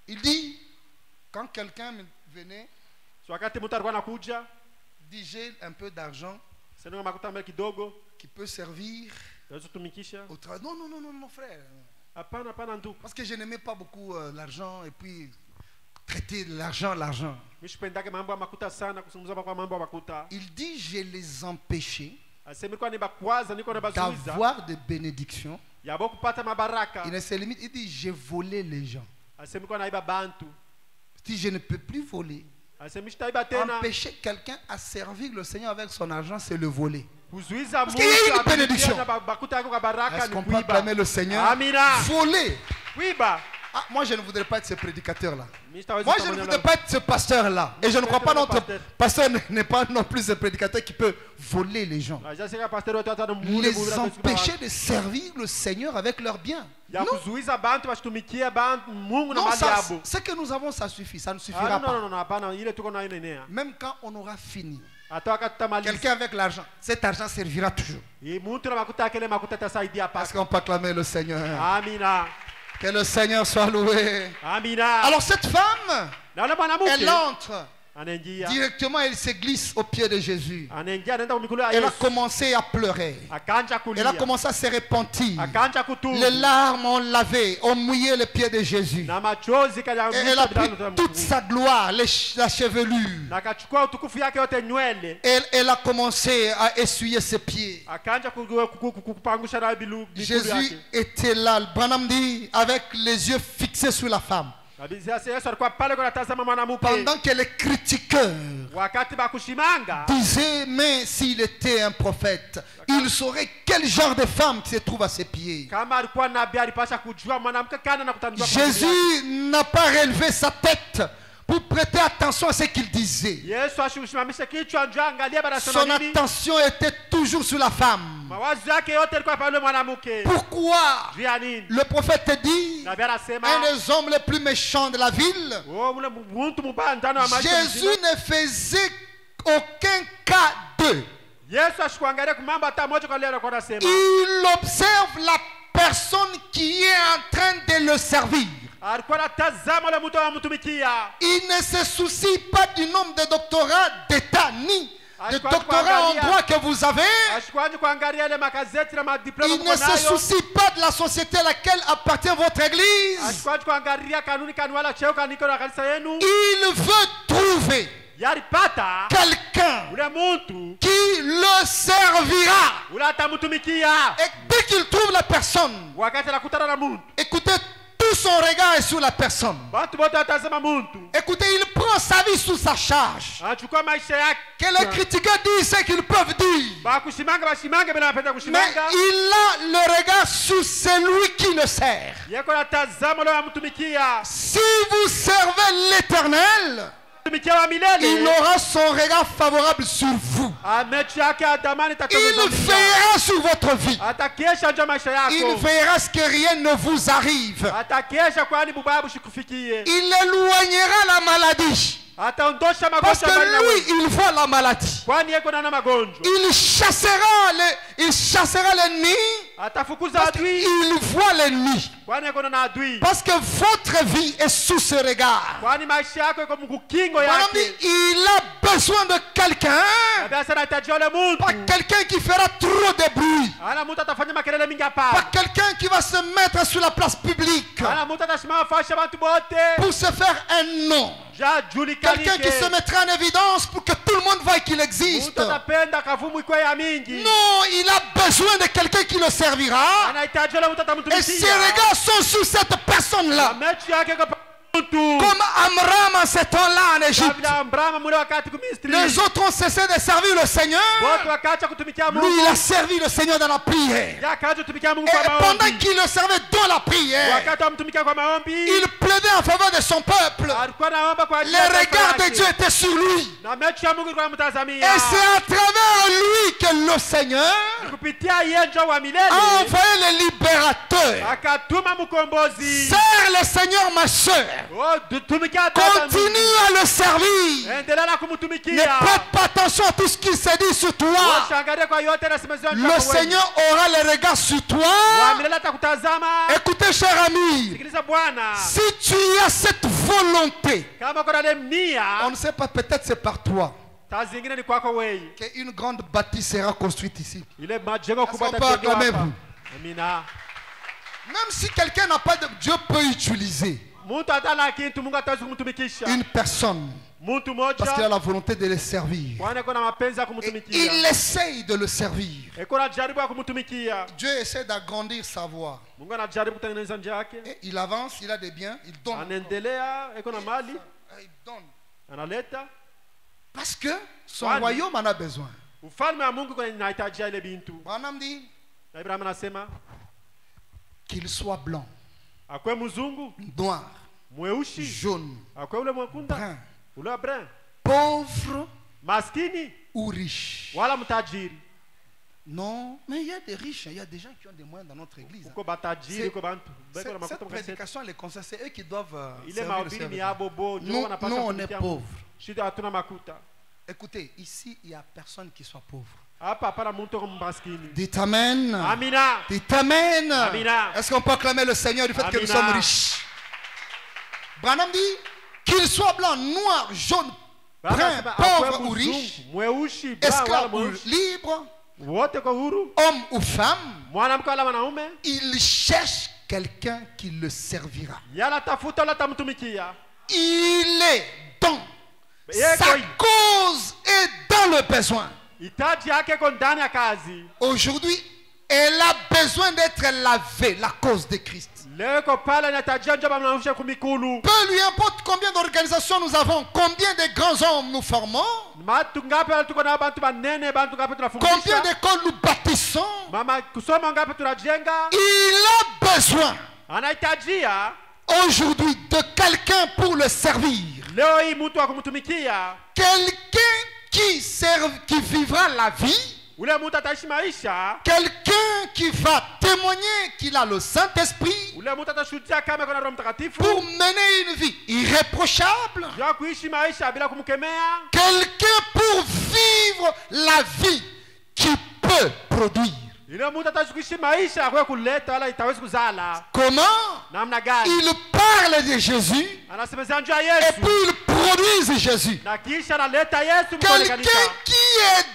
Il dit, quand quelqu'un venait, So wakati mtu alikuwa anakuja, dit j'ai un peu d'argent sema makuta mbele kidogo, qui peut servir naweza kutumikisha. au travail. Non, non, non, non, mon frère. Hapana, hapana ndugu. Parce que je n'aimais pas beaucoup l'argent et puis traiter l'argent. Mimi sipendake mambo ya makuta sana, kusungumza kwa mambo ya makuta. Il dit, je les empêchais Asema kwa niba kwaza niko na bazuiza. d'avoir des bénédictions. Yabo kupata mabaraka. Il ne se limite, il dit, j'ai volé les gens. Asema kwa naiba bantu. Il dit, je ne peux plus voler. Asema sitaiba tena. Empêcher quelqu'un à servir le Seigneur avec son argent, c'est le voler. Kuzuiza Parce qu'il y a une bénédiction. Bakuta yako kwa baraka Est-ce ni qu'on peut kuiba. acclamer le Seigneur? Amina. Voler. Kuiba. Ah, moi, je ne voudrais pas être ce prédicateur-là. Mimi sitaweza Moi, je ne voudrais pas être ce pasteur-là. Et je ne crois pas notre pasteur n'est pas non plus ce prédicateur qui peut voler les gens. Ajasika pastor wote hata mule Les empêcher de servir le Seigneur avec leurs biens. ya kuzuiza bantu bashitumikie bantu Mungu na Non, mali ça, yabo. ce que nous avons, ça suffit. Ça ne suffira pas. Non, hapana, ile tuko nayo nenea. Même quand on aura fini, Hata wakati tutamaliza. quelqu'un avec l'argent, cet argent servira toujours. Mtu na makuta yake ile makuta tasaidia Parce paka. qu'on peut acclamer le Seigneur. Amina. Que le Seigneur soit loué. Amina. Alors cette femme, na yule mwanamke elle entre anaingia. directement, elle se glisse aux pieds de Jésus. Anaingia anaenda kwa mikono ya Elle a Yesu. commencé à pleurer. Akaanza Elle kulia. a commencé à se repentir. Akaanza kutubu. Les larmes ont lavé, ont mouillé les pieds de Jésus. Na machozi kaya Et elle a pris toute sa gloire, la chevelure. na akachukua utukufu yake yote nywele. Elle a commencé à essuyer ses pieds. Akaanza kupangusha na bilu Jésus yake. était là, Branham dit, avec les yeux fixés sur la femme. Yesu alikuwa pale kwa natazama mwanamke. Pendant que les critiqueurs Wakati bakushimanga disaient, mais s'il était un prophète, il saurait quel genre de femme qui se trouve à ses pieds. kama alikuwa nabii alipasha kujua mwanamke kana na kutanjua. Jésus n'a pas relevé sa tête pour prêter attention à ce qu'il disait. Yesu ashimamisha kichwa njoo angalia Son barasema nini. attention était toujours sur la femme. Mawazo yake yote yalikuwa pale mwanamke. Pourquoi? Juu ya nini? Le prophète dit, Nabii anasema un des hommes les plus méchants de la ville, oh mule mtu mbaya ndani ya maisha. Jésus ne faisait aucun cas d'eux. Yesu ashikuangalia kumamba hata moja kwa leo kwa anasema. Il observe la personne qui est en train de le servir. Alikuwa anatazama yule mtu anamtumikia. Il ne se soucie pas du nombre de doctorats d'État ni de doctorats en droit que vous avez. Ashikuanji kuangalia ile makazeti na madiploma Il ne se soucie pas de la société à laquelle appartient votre église. Ashikuanji kuangalia kanuni wala cheo kaniko na kanisa yenu. Il veut trouver Yaripata quelqu'un ule mtu qui le servira. ule atamtumikia. Et dès qu'il trouve la personne, Wakati anakutana na mtu, écoutez, tout son regard est sur la personne. watu wote watazama mtu. Écoutez, il prend sa vie sous sa charge. Anachukua maisha yake. Que les critiqueurs disent ce qu'ils peuvent dire. Bakushimanga bashimanga bila napenda Mais kushimanga. il a le regard sur celui qui le sert. Yeko natazama ule amtumikia. Si vous servez l'Éternel, Tumikia wa il milele. aura son regard favorable sur vous. Amechi yake adamani Il tatomeza. veillera sur votre vie. Atakesha ndio maisha Il yako. veillera à ce que rien ne vous arrive. Atakesha kwani bubabu shikufikie. Il éloignera la maladie. Ataondosha Parce magonjwa mbali na que wewe. lui, il voit la maladie. Kwani yeko na magonjwa. Il chassera l'ennemi. Atafukuza Parce adui. qu'il voit l'ennemi. Kwani yeko na adui. Parce que votre vie est sous ce regard. Kwani maisha yako yako mkukingo Madame dit, yake. il a besoin de quelqu'un. Basi anahitaji ule Pas mtu. quelqu'un qui fera trop de bruit. Ana mtu atafanya makelele mingi Pas hapa. quelqu'un qui va se mettre sur la place publique Ana mtu atasimama fasha watu wote. pour se faire un nom. Quelqu'un qui se mettra en évidence pour que tout le monde voie qu'il existe. Mtu atapenda kavumu ikuwe ya mingi. Non, il a besoin de quelqu'un qui le servira. Anahitaji ule mtu Et ses atamtumikia. regards sont sur cette personne-là. Mechi yake kwa mtu. Comme Amram en ce temps-là en Égypte. Kabla Abraham mule wakati kumisri. Les autres ont cessé de servir le Seigneur. Wote wakaacha kutumikia Lui, Mungu. il a servi le Seigneur dans la prière. Yakaacha kutumikia Mungu Et kwa pendant maombi. qu'il le servait dans la prière, Wakati amtumikia kwa maombi. il plaidait en faveur de son peuple, alikuwa anaomba kwa ajili les ya taifa regards de lake. Dieu étaient sur lui. Na macho ya Mungu ilikuwa Et inamtazamia. c'est à travers lui que le Seigneur Kupitia yeye ndio wa a milele envoyé le libérateur. akatuma mkombozi. Sers le Seigneur, ma soeur. Oh, tumikia tata. Continue à le servir. Endelea na Ne kumtumikia. prête pas attention à tout ce qu'il se dit sur toi. Ushangalie kwa yote yanasemezwa Le Seigneur aura les regards sur wa toi. milele atakutazama. Écoutez, cher ami, Sikiliza Bwana. si tu as cette volonté, Kama kuna lemnia, on ne sait pas, peut-être c'est par toi taa zingine ni kwako wewe. qu'une grande bâtisse sera construite ici. Ile majengo kubwa Est-ce qu'on peut acclamer hapa. vous? Amina. Même si quelqu'un n'a pas de Dieu peut utiliser Mtu atala kitu Mungu ataweza kumtumikisha. une personne Mtu parce qu'il a moja la volonté de le servir. Bwana kuna mapenzi ya Et kumtumikia. il essaye de le servir. Eko anajaribu ya kumtumikia. Dieu essaie d'agrandir sa voix. Mungu anajaribu kutengeneza njia yake. Et il avance, il a des biens, il donne. Anaendelea, eko na mali, Il donne. analeta. Parce que son Kwani? royaume en a besoin. Ufalme wa Mungu kwenye inahitaji ile bintu. Branham dit Na Ibrahim anasema qu'il soit blanc, akwe mzungu, noir, mweushi, jaune, akwe ule mwekunda, brun, ule wa brun, pauvre maskini ou riche. wala mtajiri. Non, mais il y a des riches, il y a des gens qui ont des moyens dans notre église. Uko batajiri, uko bantu. Beko na Cette makuta mkasete. prédication, les conseils, c'est eux qui doivent Ile servir le mahubiri ni serviteur. yabo bo, ndio Nous, wanapaswa nous, on est kutumikia pauvres. Mungu. Shida hatuna makuta. Écoutez, ici, il n'y a personne qui soit pauvre. Hapa hapana mtu kama maskini. Dites Amen. Amina. Dites Amen. Amina. Est-ce qu'on peut acclamer le Seigneur du fait que nous Amina. sommes riches? Branham dit qu'il soit blanc, noir, jaune, brun, Anasema pauvre akwe ou riche, mzungu, mweushi, bra wala esclave ou mweushi. libre, Wote kwa huru, homme ou femme, mwanamke wala mwanaume, il cherche quelqu'un qui le servira. yala tafuta wala tamtumikia. Il est dans Yeye sa koi. cause et dans le besoin. Hitaji yake iko ndani ya kazi. Aujourd'hui, elle a besoin d'être lavée, la cause de Christ. Leo iko pale inahitajia njoba mnausha kumikulu. Peu lui importe combien d'organisations nous avons, combien de grands hommes nous formons, Matu ngapi wala tuko na bantu banene, bantu ngapi combien tunafundisha. d'écoles nous bâtissons. Mama kusoma ngapi tunajenga. Il a besoin Anahitajia aujourd'hui de quelqu'un pour le servir. leo hii mtu wa kumtumikia. Quelqu'un qui vivra la vie. Ule mtu ataishi maisha. Quelqu'un qui va témoigner qu'il a le Saint-Esprit Ule mtu atashuhudia kama kuna Roho Mtakatifu. pour mener une vie irréprochable. Ya kuishi maisha bila kumkemea. Quelqu'un pour vivre la vie qui peut produire. Ile mtu ataishi kuishi maisha kwa kuleta wala itawezi kuzala. Comment? Namna gani? Il parle de Jésus Anasemezea njoo ya et Yesu. puis il produit Jésus. Na kisha analeta Yesu Quelqu'un mkolekanisa. qui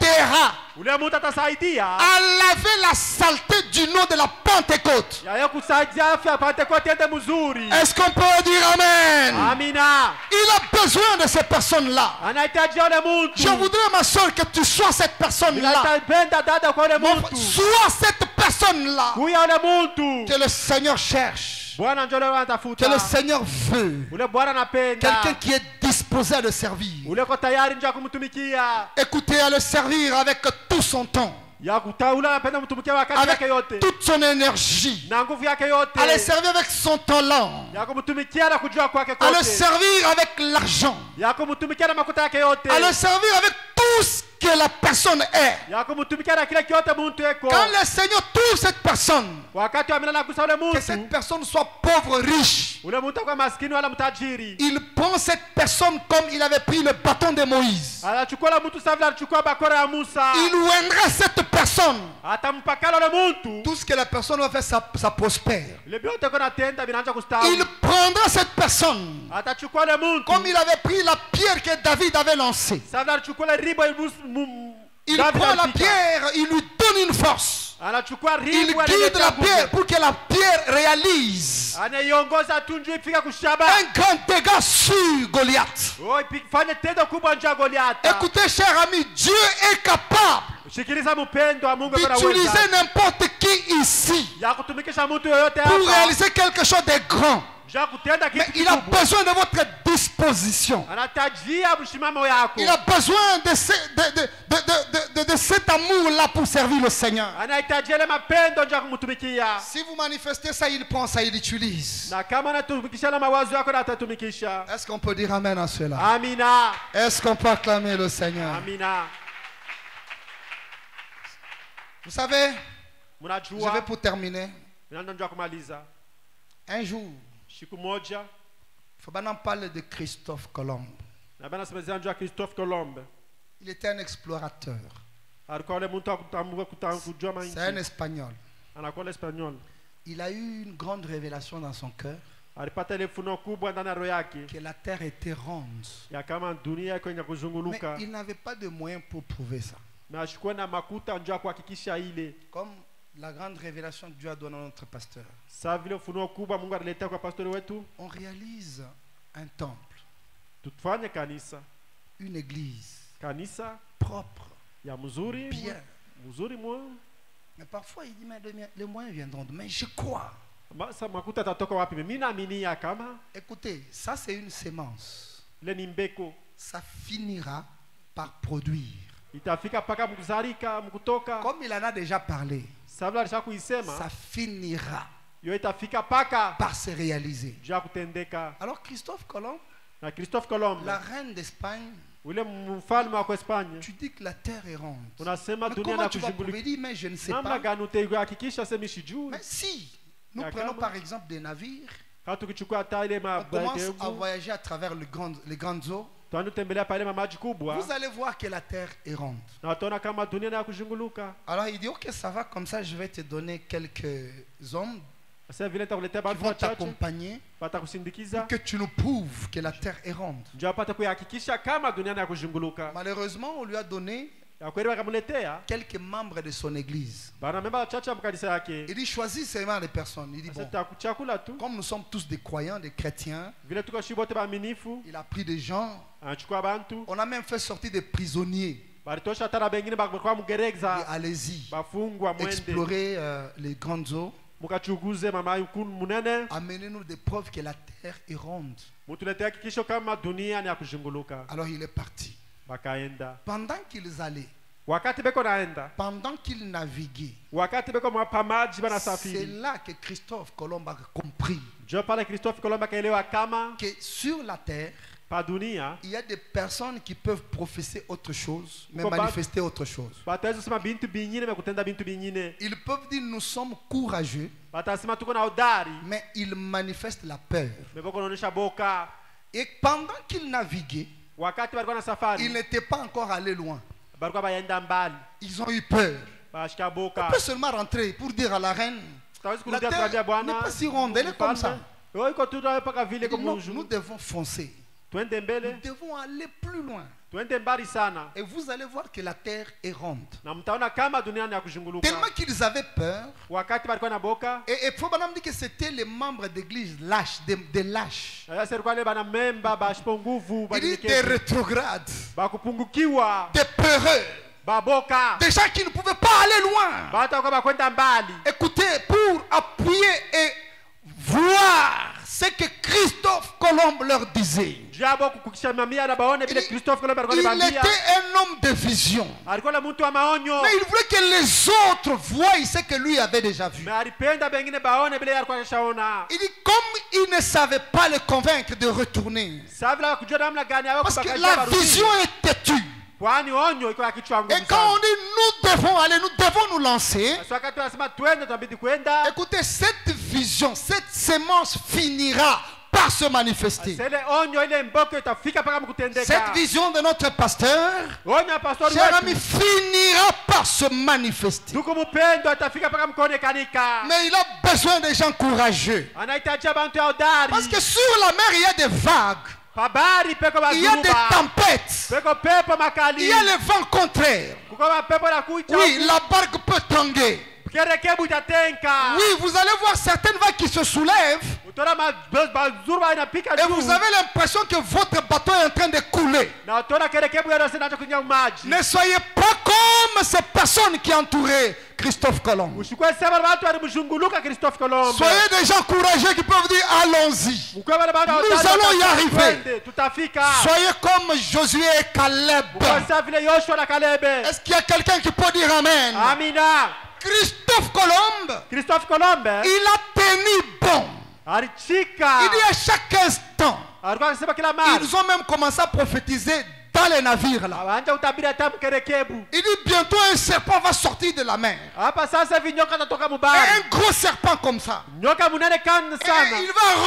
aidera Ule mtu atasaidia. à laver la saleté du nom de la Pentecôte. Ya yeye kusaidia afya pate kwa tende mzuri. Est-ce qu'on peut dire Amen? Amina. Il a besoin de ces personnes-là. Anahitaji ule mtu. Je voudrais, ma soeur, que tu sois cette personne-là. Ninapenda dada kwa ule Mon mtu. frère, sois cette personne-là Kuya ule mtu. que le Seigneur cherche, Bwana njoo leo que anatafuta. le Seigneur veut. Ule Bwana anapenda. Quelqu'un qui est disposé à le servir. Ule ko tayari njoo kumtumikia. Écoutez, à le servir avec tout son temps, Ya kutaula anapenda mtumikia wakati avec yake yote. toute son énergie, Na nguvu yake yote. à le servir avec son talent, Ya kumtumikia na kujua kwake à le kote. servir avec l'argent, Ya kumtumikia na makuta yake yote. à le servir avec tout ce que la personne est. Ya kumtumikia na kile kyote mtu eko. Quand le Seigneur trouve cette personne, Wakati wa milala kusa ule que cette mtu. personne soit pauvre, riche, Ule mtu kwa maskini wala mtajiri. il prend cette personne comme il avait pris le bâton de Moïse. Anachukua ule mtu sawa alichukua bakora ya Musa. Il oindra cette personne. Atampakala ule mtu. Tout ce que la personne va faire, ça prospère. Ile vyote kuna tenda vinaanza kustawi. Il prendra cette personne Atachukua ule mtu. comme il avait pris la pierre que David avait lancée. Sawa alichukua ile ribo Il David prend la alipika. pierre, il lui donne une force. Anachukua Il ribo guide la pierre pour que la pierre réalise anaiongoza tunju ifika kushaba. un grand dégât sur Goliath. Oh, ifanye tendo kubwa nje ya Goliata. Écoutez, cher ami, Dieu est capable Shikiliza mpendo wa Mungu kwa d'utiliser uwezo. n'importe qui ici Ya kutumikisha mtu yoyote pour hapa. réaliser quelque chose de grand. Ja kutenda Mais kitu il a kikubwa. besoin de votre disposition. Anatajia mshimamo yako. Il a besoin de cet amour là pour servir le Seigneur. anahitaji yale mapendo nje ya kumtumikia. Si vous manifestez ça, il prend ça, il utilise. Na kama anatumikisha na mawazo yako na atatumikisha. Est-ce qu'on peut dire amen à cela? Amina. Est-ce qu'on peut acclamer le Seigneur? Amina. Vous savez, je Mnajua, vais pour terminer. ninajua kumaliza. Un jour, Siku moja, il faut maintenant parler de Christophe Colomb. na bana semezea njua Christophe Colomb. Il était un explorateur. Alikuwa ule mtu akutambua kujua C'est un mainchi. Espagnol. Anakuwa espagnol. Il a eu une grande révélation dans son cœur Alipata ile funo kubwa ndani ya roho yake que la terre était ronde. ya kama dunia iko yenye Mais kuzunguluka. il n'avait pas de moyens pour prouver ça. Na ashikuwe na makuta njua kuhakikisha ile. Comme la grande révélation que Dieu a donnée à notre pasteur. Saa vile ufunuo kubwa Mungu aliletea kwa pastori wetu, On réalise un temple, tufanye kanisa, une église kanisa propre, ya mzuri, bien. mzuri mwa. Mais parfois il dit, mais les moyens viendront. Mais je crois. Sa makuta tatoka wapi? Mimi naamini ya kama Écoutez, ça c'est une sémence. ile ni mbeko, Ça finira par produire. itafika paka mkuzarika mkutoka. Comme il en a déjà parlé, Saa vile alisha kuisema, ça finira yo itafika paka par se réaliser. juu ya kutendeka. Alors Christophe Colomb, Na Christophe Colomb, la reine d'Espagne, ule mfalme wa Espanya, tu dis que la terre est ronde. unasema Mais dunia comment na tu vas prouver? kushughulikia. Il dit, mais je ne sais Namna pas. gani utahakikisha sema sijui? Mais si nous Ya prenons kama- par exemple des navires, Kama tukichukua hata ile on commence à mabagevu, voyager à travers les grandes eaux, tunatembelea pale maji kubwa, vous allez voir que la terre est ronde. na utaona kama dunia na kuzunguluka. Alors il dit, ok, ça va, comme ça je vais te donner quelques hommes Sasa vile nitakuletea qui watu vont wachache t'accompagner watakusindikiza, pour que tu nous prouves que la terre est ronde. ndio apate kuhakikisha kama dunia na kuzunguluka. Malheureusement, on lui a donné Ya kweli wakamletea quelques membres de son église. bana memba wachache wa kanisa yake. Il dit, choisis seulement les personnes. Il dit, Sasa bon, takuchakula tu comme nous sommes tous des croyants, des chrétiens, vile tuko shi bote baaminifu, il a pris des gens. anachukua bantu On a même fait sortir des prisonniers. balitosha hata na bengine bakwa Il dit, mgereza, allez-y, bafungwa mwende explorez les grandes eaux. mukachunguze mama yukun munene, Amenez-nous des preuves que la terre est ronde. mutuletea hakikisho kama dunia ni ya kuzunguluka. Alors il est parti. Bakaenda, Pendant qu'ils allaient, wakati beko naenda, pendant qu'ils naviguaient, wakati beko mwapa maji bana c'est safiri, là que Christophe Colomb a compris ndio pale Christophe Colomb akaelewa kama que sur la terre, pa dunia il y a des personnes qui peuvent professer autre chose, mais Combat- manifester autre chose. bataweza kusema bintu binyine na kutenda bintu binyine, Ils peuvent dire nous sommes courageux, batasema tuko na hodari, mais ils manifestent la peur. beko naonesha boka. Et pendant qu'ils naviguaient, Wakati walikuwa na ils safari, n'étaient pas encore allés loin. balikuwa baenda mbali, Ils ont eu peur. bashika On boka. peut seulement rentrer pour dire à la reine, Tawezi la kurudia terre tuambia n'est bwana, pas si ronde, elle est comme ça. Yo iko tu paka vile Il dit, non, kama nous devons foncer. twende Nous mbele, devons aller plus loin. twende mbali sana, Et vous allez voir que la terre est ronde. na mtaona kama dunia ni ya kuzunguluka. Tellement qu'ils avaient peur. Wakati balikuwa na boka, Et Probablement dit que c'était les membres d'église lâches, des lâches. sasa ilikuwa ile bana memba bashipo nguvu, Il dit des banyenyekevu, rétrogrades, bakupungukiwa, des peureux, baboka, des gens qui ne pouvaient pas aller loin. bata kwa bakwenda mbali. Écoutez, pour appuyer et voir ce que Christophe Colomb leur disait. Jabo kukishamamia na baone vile Christophe Colomb alikuwa Il anabambia. était un homme de vision. Alikuwa na mtu wa maonyo. Mais il voulait que les autres voient ce que lui avait déjà vu. Mais alipenda bengine baone vile alikuwa anashaona. Il dit comme il ne savait pas le convaincre de retourner. Sasa vile kujua namna gani hapo Parce que kubakajia la barudi. vision est têtue. Kwani onyo iko ya kichwa ngumu Et quand sana. on dit nous devons aller, nous devons nous lancer. Sasa wakati tunasema twende tunabidi kwenda. Écoutez, cette vision, cette sémence finira par se manifester. Sasa ile onyo ile mboko itafika mpaka mkutendeka. Cette vision de notre pasteur, Onyo ya pastori cher ami, wetu. finira par se manifester. Tuko mpendo atafika mpaka mkuonekanika. Mais il a besoin des gens courageux. Anahitaji bantu ya hodari. Parce que sur la mer, il y a des vagues. Pabari peko Il y a des bazuruba. tempêtes. Peko pepo makali. Il y a le vent contraire. Kuko mapepo na kucha. Oui, la barque peut tanguer. Kerekebu itatenka. Oui, vous allez voir certaines vagues qui se soulèvent. Utona bazuruba inapika Et juu. vous avez l'impression que votre bateau est en train de couler. Na utona kerekebu yaro sinacho kunywa maji. Ne soyez pas comme ces personnes qui entouraient Christophe Colomb. Usikwesema watu walimzunguluka Christophe Colomb. Soyez des gens courageux qui peuvent dire allons-y. Nous allons y arriver. Soyez comme Josué et Caleb. Est-ce qu'il y a quelqu'un qui peut dire amen? Amina. Christophe Colomb, il a tenu bon. Il dit à chaque instant. Ils ont même commencé à prophétiser dans les navires là. Il dit bientôt un serpent va sortir de la mer. Et un gros serpent comme ça. Et il va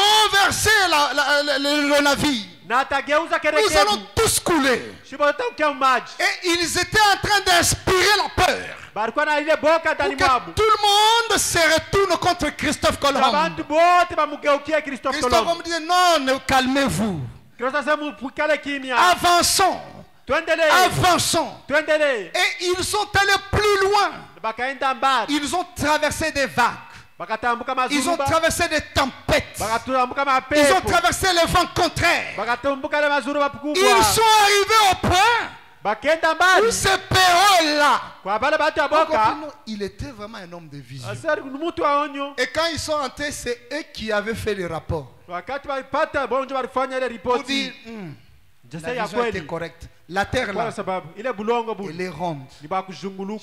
renverser le navire. Nous allons tous couler. Et ils étaient en train d'inspirer la peur. Pour que tout le monde se retourne contre Christophe Colomb. Christophe Colomb disait non, calmez-vous. Avançons. Avançons. Et ils sont allés plus loin. Ils ont traversé des vagues. Ils ont traversé des tempêtes. Ils ont traversé les vents contraires. Ils sont arrivés au point où ce Péro-là, il était vraiment un homme de vision. Et quand ils sont entrés, c'est eux qui avaient fait le rapport. Pour dire, la vision était correcte. La terre là, elle est ronde.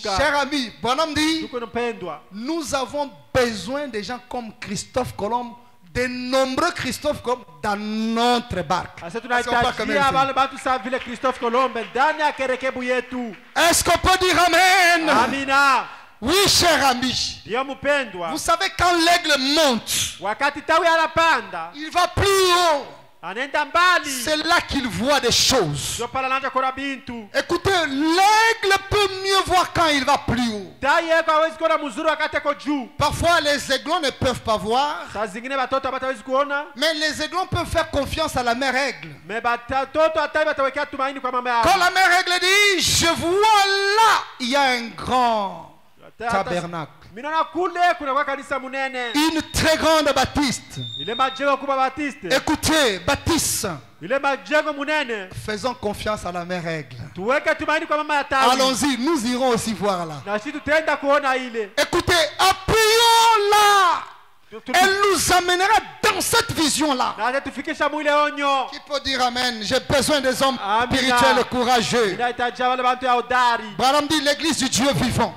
Cher ami, Branham dit, nous avons besoin de gens comme Christophe Colomb, de nombreux Christophe Colomb dans notre barque. Est-ce qu'on peut dire amen? Amina. Oui, cher ami. Vous savez quand l'aigle monte, il va plus haut. C'est là qu'il voit des choses. Écoutez, l'aigle peut mieux voir quand il va plus haut. Parfois les aiglons ne peuvent pas voir, mais les aiglons peuvent faire confiance à la mère aigle. Quand la mère aigle dit, je vois là, il y a un grand tabernacle, une très grande baptiste. Écoutez, baptiste, faisons confiance à la mère aigle. Allons-y, nous irons aussi voir là. Écoutez, appuyons là. Elle nous amènera dans cette vision-là. Qui peut dire amen? J'ai besoin des hommes spirituels et courageux. Branham dit l'église du Dieu vivant.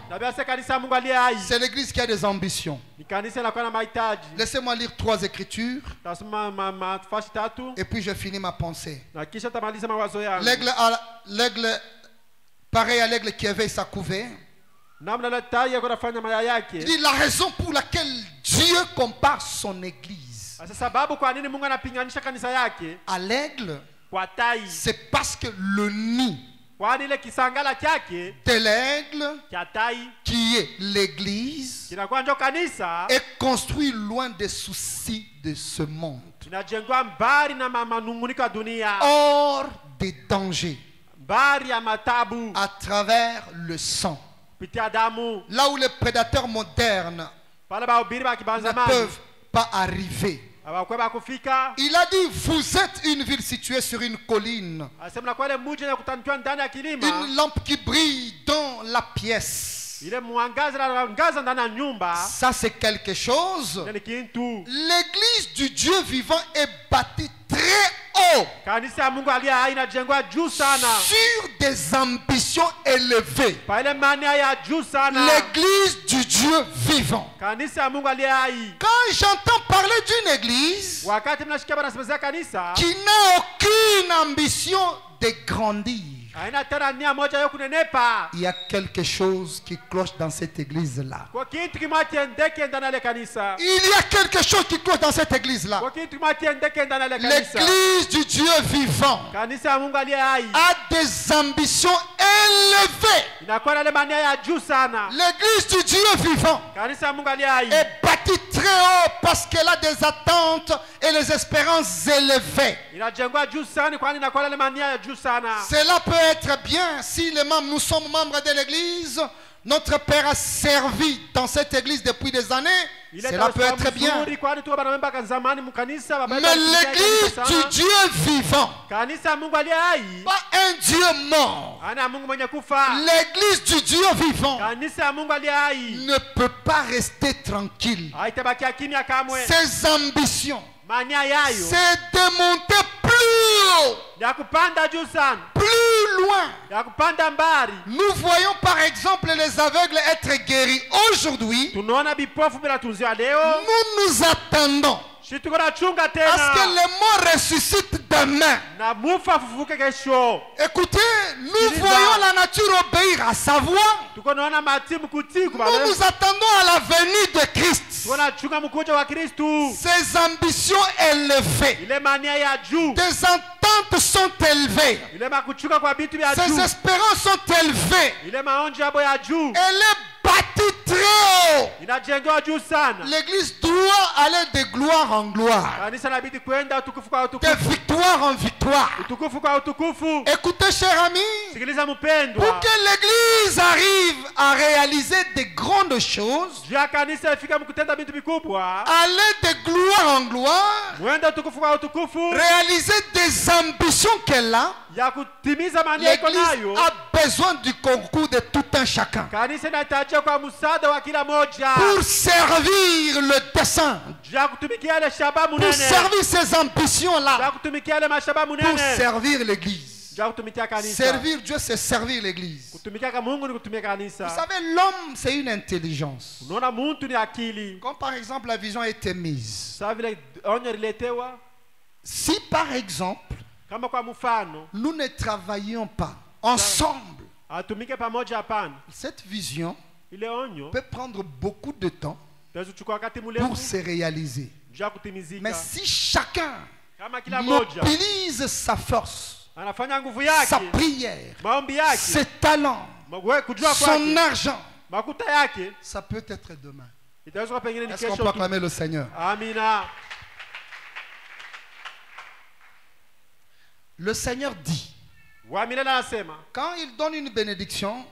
C'est l'église qui a des ambitions. Laissez-moi lire 3 écritures. Et puis je finis ma pensée. L'aigle, pareil à l'aigle qui avait sa couvée. Il dit la raison pour laquelle Dieu compare son église à l'aigle, c'est parce que le nid de l'aigle, qui est l'église, est construit loin des soucis de ce monde, hors des dangers, à travers le sang. Là où les prédateurs modernes ne peuvent pas arriver. Il a dit, vous êtes une ville située sur une colline, une lampe qui brille dans la pièce. Ça c'est quelque chose. L'église du Dieu vivant est bâtie très haut, sur des ambitions élevées. L'église du Dieu vivant. Quand j'entends parler d'une église qui n'a aucune ambition de grandir, il y a quelque chose qui cloche dans cette église-là. Il y a quelque chose qui cloche dans cette église-là. L'église du Dieu vivant a des ambitions élevées. L'église du Dieu vivant est bâtie très haut parce qu'elle a des attentes et les espérances élevées. Cela peut être bien si les membres, nous sommes membres de l'église. notre père a servi dans cette église depuis des années, cela peut être bien. Mais l'église du Dieu vivant, pas un Dieu mort, l'église du Dieu vivant ne peut pas rester tranquille. Ses ambitions, c'est de monter plus haut, plus loin. Nous voyons par exemple les aveugles être guéris aujourd'hui. Nous nous attendons à ce que les morts ressuscitent demain. Écoutez, nous voyons la nature obéir à sa voix. Nous nous attendons à la venue de Christ. Ses ambitions élevées, des attentes sont élevées, ses espérances sont élevées. Elle est bâtie très haut. L'église doit aller de gloire en gloire, de victoire en victoire. Écoutez, cher ami, pour que l'église arrive à réaliser de grandes choses, aller de gloire en gloire, réaliser des ambitions qu'elle a, l'église a besoin du concours de tout un chacun pour servir le dessein, pour servir ces ambitions-là, pour servir l'église. Servir Dieu, c'est servir l'église. Vous savez, l'homme, c'est une intelligence. Comme par exemple la vision a été mise. Si par exemple, nous ne travaillions pas ensemble, cette vision peut prendre beaucoup de temps pour se réaliser. Mais si chacun mobilise sa force, sa prière, ses talents, son argent, ça peut être demain. Est-ce qu'on peut acclamer le Seigneur? Le Seigneur dit, quand il donne une bénédiction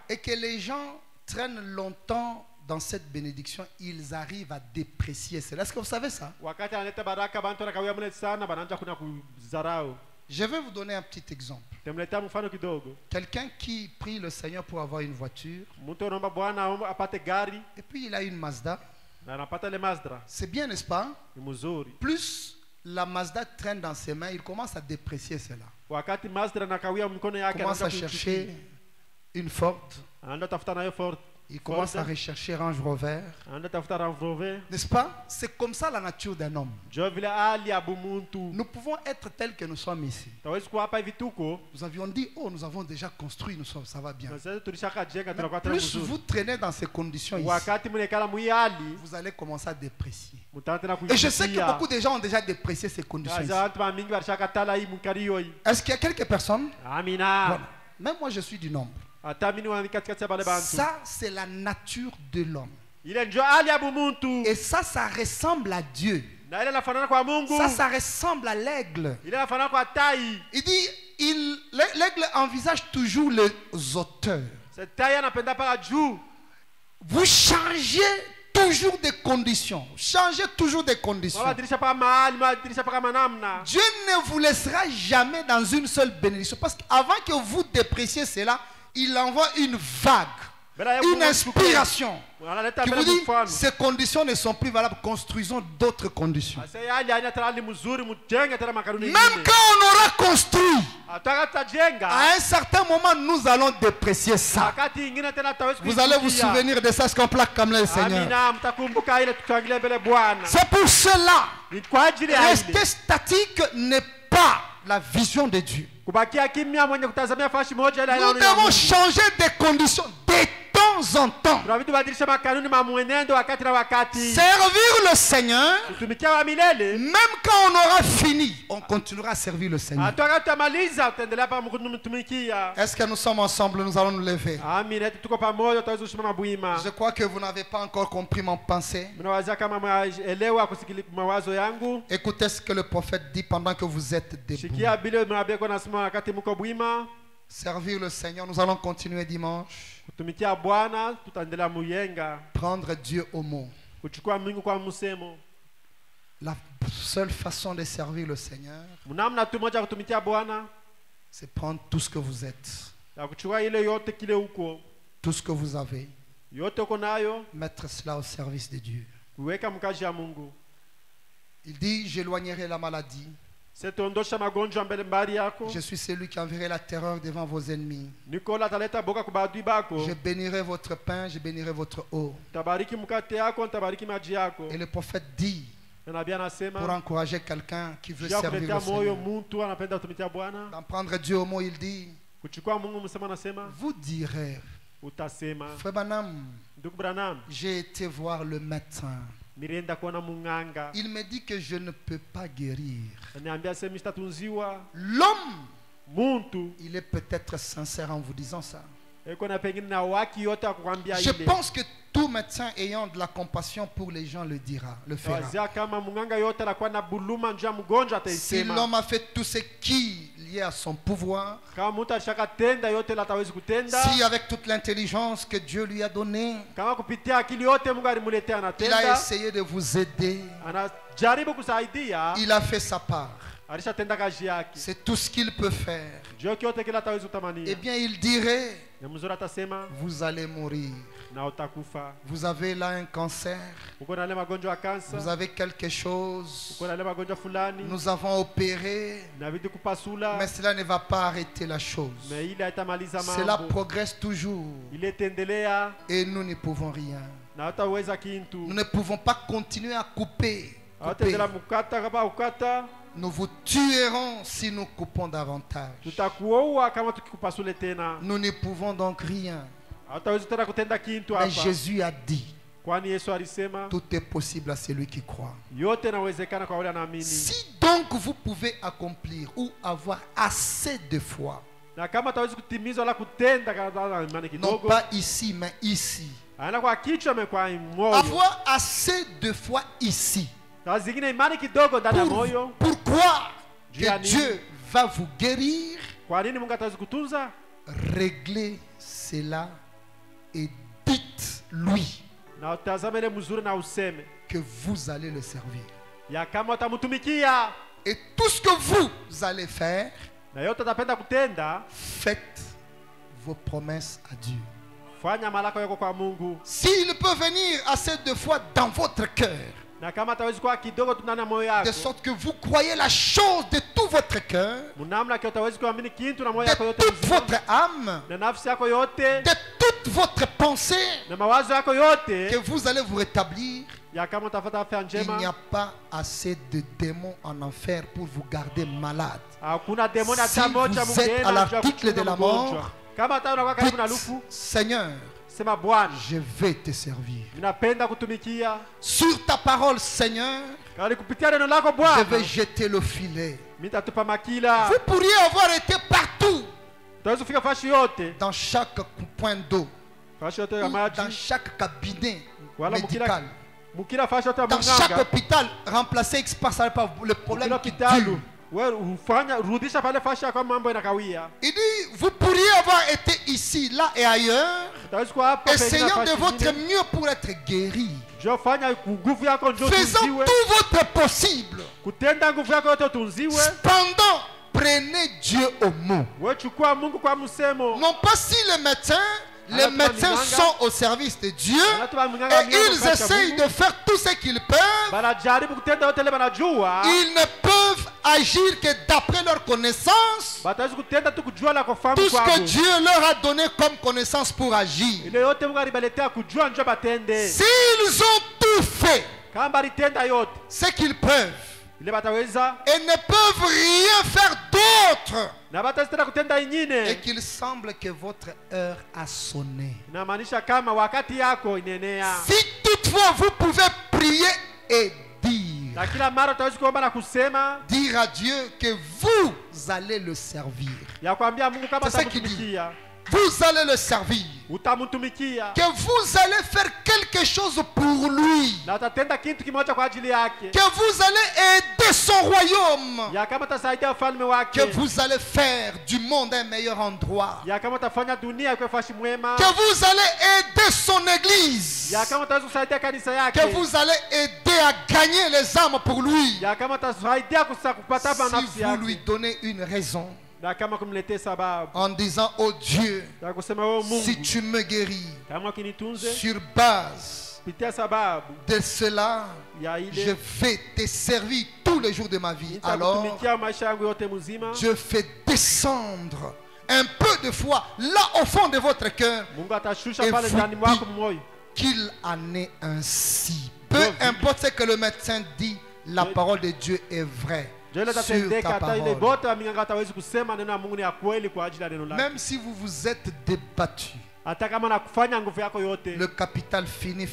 et que les gens traînent longtemps dans cette bénédiction, ils arrivent à déprécier cela. Est-ce que vous savez ça? Je vais vous donner un petit exemple. Quelqu'un qui prie le Seigneur pour avoir une voiture, et puis il a une Mazda. C'est bien, n'est-ce pas? Plus la Mazda traîne dans ses mains, il commence à déprécier cela. Il commence à chercher une Ford. Il commence à rechercher Range Rover. N'est-ce pas? C'est comme ça la nature d'un homme. Nous pouvons être tels que nous sommes ici. Nous avions dit, oh, nous avons déjà construit, nous sommes, ça va bien. Mais plus vous traînez dans ces conditions ici, vous allez commencer à déprécier. Et je sais que beaucoup de gens ont déjà déprécié ces conditions ici. Est-ce qu'il y a quelques personnes? Voilà. Même moi, je suis du nombre. Ça, c'est la nature de l'homme. Et ça ressemble à Dieu. Ça ressemble à l'aigle. Il dit, l'aigle envisage toujours les auteurs. Vous changez toujours des conditions. Changez toujours des conditions. Dieu ne vous laissera jamais dans une seule bénédiction. Parce qu'avant que vous dépréciez cela, il envoie une vague, une inspiration qui vous dit, ces conditions ne sont plus valables, construisons d'autres conditions. Même quand on aura construit, à un certain moment, nous allons déprécier ça. Vous allez vous souvenir de ça, ce qu'on plaque comme le Seigneur. C'est pour cela, rester statique n'est pas la vision de Dieu. Nous devons changer de conditions de temps en temps. Servir le Seigneur, même quand on aura fini, on continuera à servir le Seigneur. Est-ce que nous sommes ensemble? Nous allons nous lever. Je crois que vous n'avez pas encore compris mon pensée. Écoutez ce que le prophète dit pendant que vous êtes debout. Servir le Seigneur, nous allons continuer dimanche. kutumikia Bwana tutaendelea muyenga. Prendre Dieu au mot. Kuchukua Mungu kwa musemo. La seule façon de servir le Seigneur, Munamna tu moja kutumikia Bwana c'est prendre tout ce que vous êtes, na kuchukua ile yote kile uko, tout ce que vous avez, yote uko nayo, mettre cela au service de Dieu. kuweka mkazi ya Mungu. Il dit, j'éloignerai la maladie. Setondosha magonjwa mbele mbali yako. Je suis celui qui enverrai la terreur devant vos ennemis. Nikola taleta boka kubadui bako. Je bénirai votre pain, je bénirai votre eau. Tabariki mkate yako, tabariki maji yako. Et le prophète dit, Na nabii anasema pour encourager quelqu'un qui veut ya servir kuletea le moyo Seigneur. mtu anapenda kutumikia Bwana. Dans prendre Dieu au mot, il dit, Kuchukua Mungu msema anasema vous direz, utasema, Frère Branham, ndugu Branham, j'ai été voir le médecin. nilienda kuona munganga. Il me dit que je ne peux pas guérir. Ananiambia sema sitatunziwa. L'homme, Muntu il est peut-être sincère en vous disant ça. eko na pengine na waki yote akukwambia Je ile. pense que tout médecin ayant de la compassion pour les gens le dira, le fera. Wazia kama munganga yote anakuwa na buluma njia mgonjwa Si ataisema. l'homme a fait tout ce qui lié à son pouvoir, Kama mtu alishaka tenda yote la atawezi kutenda. si avec toute l'intelligence que Dieu lui a donnée, Kama kupitia akili yote Mungu alimuletea il a anatenda. essayé de vous aider, Anajaribu kusaidia. il a fait sa part. Alishatenda kazi yake. C'est tout ce qu'il peut faire. Jio yote kila atawezi kutamania. Eh bien, il dirait, Na mzuri atasema vous allez mourir. na utakufa. Vous avez là un cancer, Uko na ile magonjwa ya kansa. vous avez quelque chose, Uko na ile magonjwa fulani. nous avons opéré, Inabidi kupasula. mais cela ne va pas arrêter la chose. Mais ile haitamaliza Cela mambo. progresse toujours Ile tendelea et nous ne pouvons rien. na hataweza kintu. Nous ne pouvons pas continuer à couper. Hataendelea mukata kama ukata. Nous vous tuerons si nous coupons davantage. Tutakuoa kama tukikupasule tena. Nous ne pouvons donc rien. Hatawezi tena kutenda kintu Mais hapa. Jésus a dit, Kwani Yesu alisema tout est possible à celui qui croit. yote inawezekana kwa wale anaamini. Si donc vous pouvez accomplir ou avoir assez de foi, Na kama hatawezi kutimiza wala kutenda kana imani non kidogo. pas ici, mais ici. Ana kwa kichwa amekwa moyo. Avoir assez de foi ici. Na zingine imani kidogo ndani ya moyo. Pour croire que Gianni. Dieu va vous guérir, Kwa nini Mungu atawezi kutunza? réglez cela et dites-lui Na utazame ile mzuri na useme que vous allez le servir. ya kama utamtumikia Et tout ce que vous allez faire, na yote atapenda kutenda, faites vos promesses à Dieu. fanya malako yako kwa Mungu. S'il peut venir assez de foi dans votre cœur, Na kama atawezi kwa kidogo tu ndani ya moyo de yako, sorte que vous croyez la chose de tout votre cœur, munamna kile utawezi kuamini kitu na moyo de yako yote toute mzima, votre âme, na nafsi yako yote, de toute votre pensée, na mawazo yako yote, que vous allez vous rétablir. ya kama utafuata afya Il n'y njema. a pas assez de démons en enfer pour vous garder malade. Hakuna demoni Si hata moja vous êtes mgeni à l'article de la mort, kama hata unakuwa karibu na dites, lufu, Seigneur, sema Bwana, je vais te servir. ninapenda kutumikia. Sur ta parole, Seigneur, Kali kupitia neno lako je Bwana, vais jeter le filet. mitatupa makila. Vous pourriez avoir été partout, Tutaweza kufika fashi yote, dans chaque point d'eau, fashi yote ya ou dans maji, chaque cabinet wala médical, mukila fashi yote ya dans chaque munganga, hôpital, remplacer par le problème mukila qui kitalu. dure. Wewe ufanya rudisha pale fashi kwa mambo inakawia. Il dit, vous pourriez avoir été ici, là et ailleurs, Utaweza kuwa hapa essayant de fashi votre nyingine. mieux pour être guéri, Jo fanya nguvu yako ndio faisant tunziwe. tout votre possible. Kutenda nguvu yako yote tunziwe. Cependant, prenez Dieu au mot. Wewe chukua Mungu kwa msemo. Non pas si les médecins sont au service de Dieu et ils essayent de faire tout ce qu'ils peuvent. Banajaribu kutenda yote ile banajua. Ils ne peuvent agir que d'après leur connaissance. Bataweza kutenda tu kujua la kufahamu Tout ce que kwao. Dieu leur a donné comme connaissance pour agir. Ile yote Mungu alibaletea kujua njoo batende. S'ils ont tout fait Kama balitenda yote, ce qu'ils peuvent ile bataweza et ne peuvent rien faire d'autre, na bataweza tena kutenda et ingine. qu'il semble que votre heure a sonné. Inamaanisha kama wakati yako inenea. Si toutefois vous pouvez prier et dire, Na kila mara utaweza kuomba na kusema dire à Dieu que vous allez le servir. ya kuambia Mungu kama C'est ça qu'il atakutumikia. vous allez le servir, utamutumikia que vous allez faire quelque chose pour lui, na utatenda kitu kimoja kwa ajili yake, que vous allez aider son royaume, ya kama utasaidia ufalme wake, que vous allez faire du monde un meilleur endroit, ya kama utafanya dunia ikuwe fashi mwema, que vous allez aider son église, ya kama utaweza kusaidia kanisa yake, que vous allez aider à gagner les âmes pour lui. ya kama utasaidia kupata hapa nafsi Si vous lui yake, donnez une raison na kama kumletea sababu en disant, oh Dieu, ya kusema wewe Mungu, si tu me guéris kama ukinitunze sur base kupitia sababu de cela, ya je ile vais te servir tous les jours de ma vie. Alors, nitakutumikia maisha yangu yote mzima. je fais descendre un peu de foi là au fond de votre cœur Mungu atashusha et pale vous ndani mwako dit moyo. qu'il en est ainsi. Peu importe ce que le médecin dit, la parole de Dieu est vraie Jole sur tatendeka ta hata ile parole. bote wa minganga hatawezi kusema neno la Mungu ni ya kweli kwa ajili ya neno lake. Même si vous vous êtes débattu, Hata kama nakufanya nguvu yako yote, le capital fini,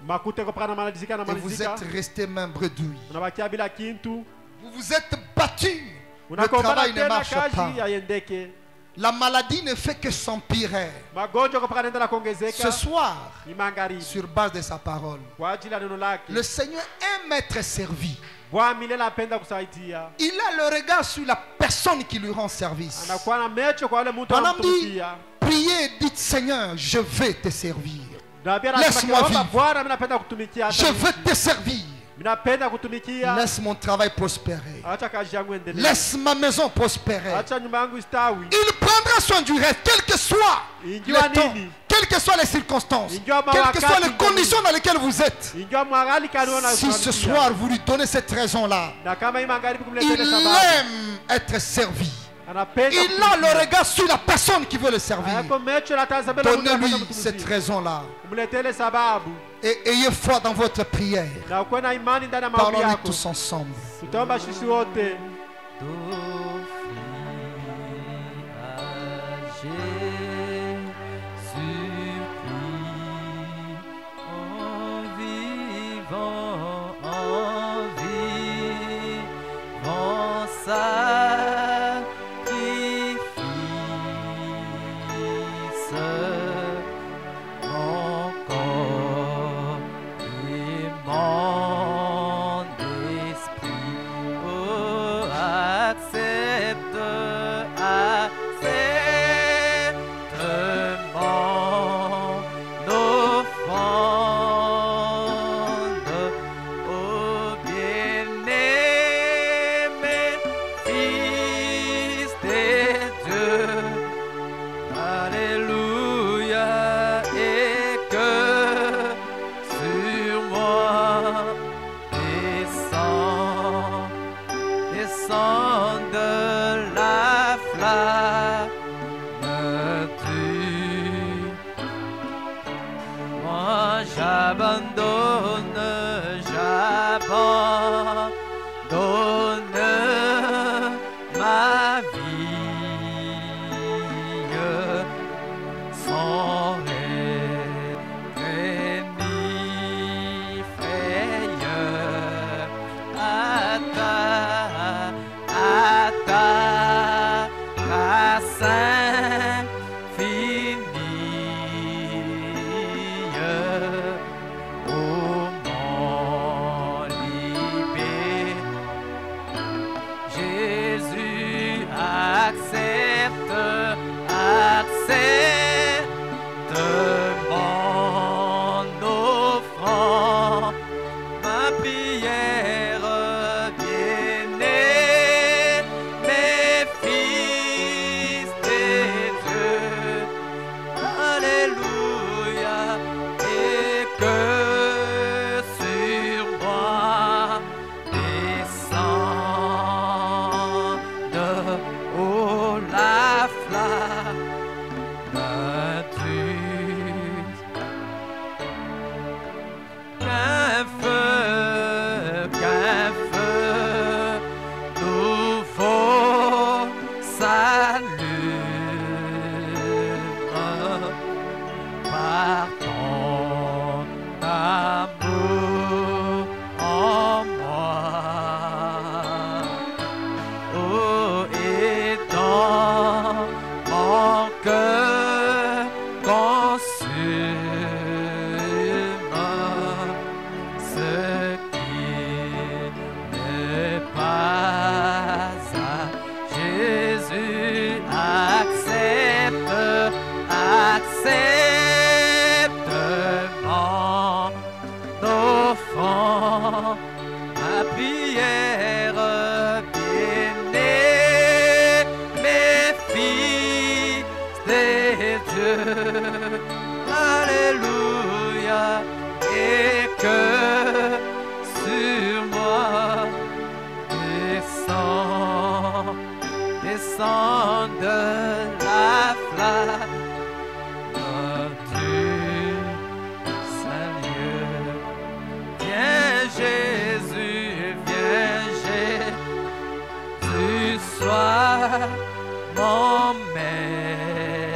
makute kopana na malizika na et vous malizika, êtes resté main bredouille. unabakia bila kintu, Vous vous êtes battu. Le unakombana travail ne tena marche pas. kazi yaiendeke, La maladie ne fait que s'empirer. magonjwa kopana nenda na Ce kuongezeka, soir, ni magharibi sur base de sa parole, kwa ajili ya neno lake. le Seigneur aime être servi. Bwana milele apenda kusaidia, Il a le regard sur la personne qui lui rend service. anakuwa na mecho kwa wale mtu Madame dit, anamtumikia. priez et dites, Seigneur, je vais te servir. Na pia Laisse-moi anasema vivre. Bwana, mimi napenda kutumikia hata Je mimi. veux te servir. Mimi napenda kutumikia. Laisse mon travail prospérer. Acha kazi yangu endelee. Laisse ma maison prospérer. Acha nyumba yangu istawi. Il prendra soin du reste, quel que soit Ingiwa le temps, nini? quelles que soient les circonstances, Ingiwa quelles que soient mawakati les conditions dans lesquelles vous êtes. Ingiwa mwangali kanona Si ce soir vous lui donnez cette raison-là, na kama hii magharibi il kumletea sababu. aime être servi. Anapenda. Il a le regard sur la personne qui veut le servir. Hayako mecho la tazama na mtu Donnez-lui anataka cette kutumia. raison-là. Kumletele sababu. Et ayez foi dans votre prière. Na ukuwe na imani ndani ya maombi Parlons-les yako. tous ensemble. Tutaomba sisi wote. Oh, Dieu, alléluia, et que sur moi descend de la flamme du Seigneur. Viens Jésus, sois mon maître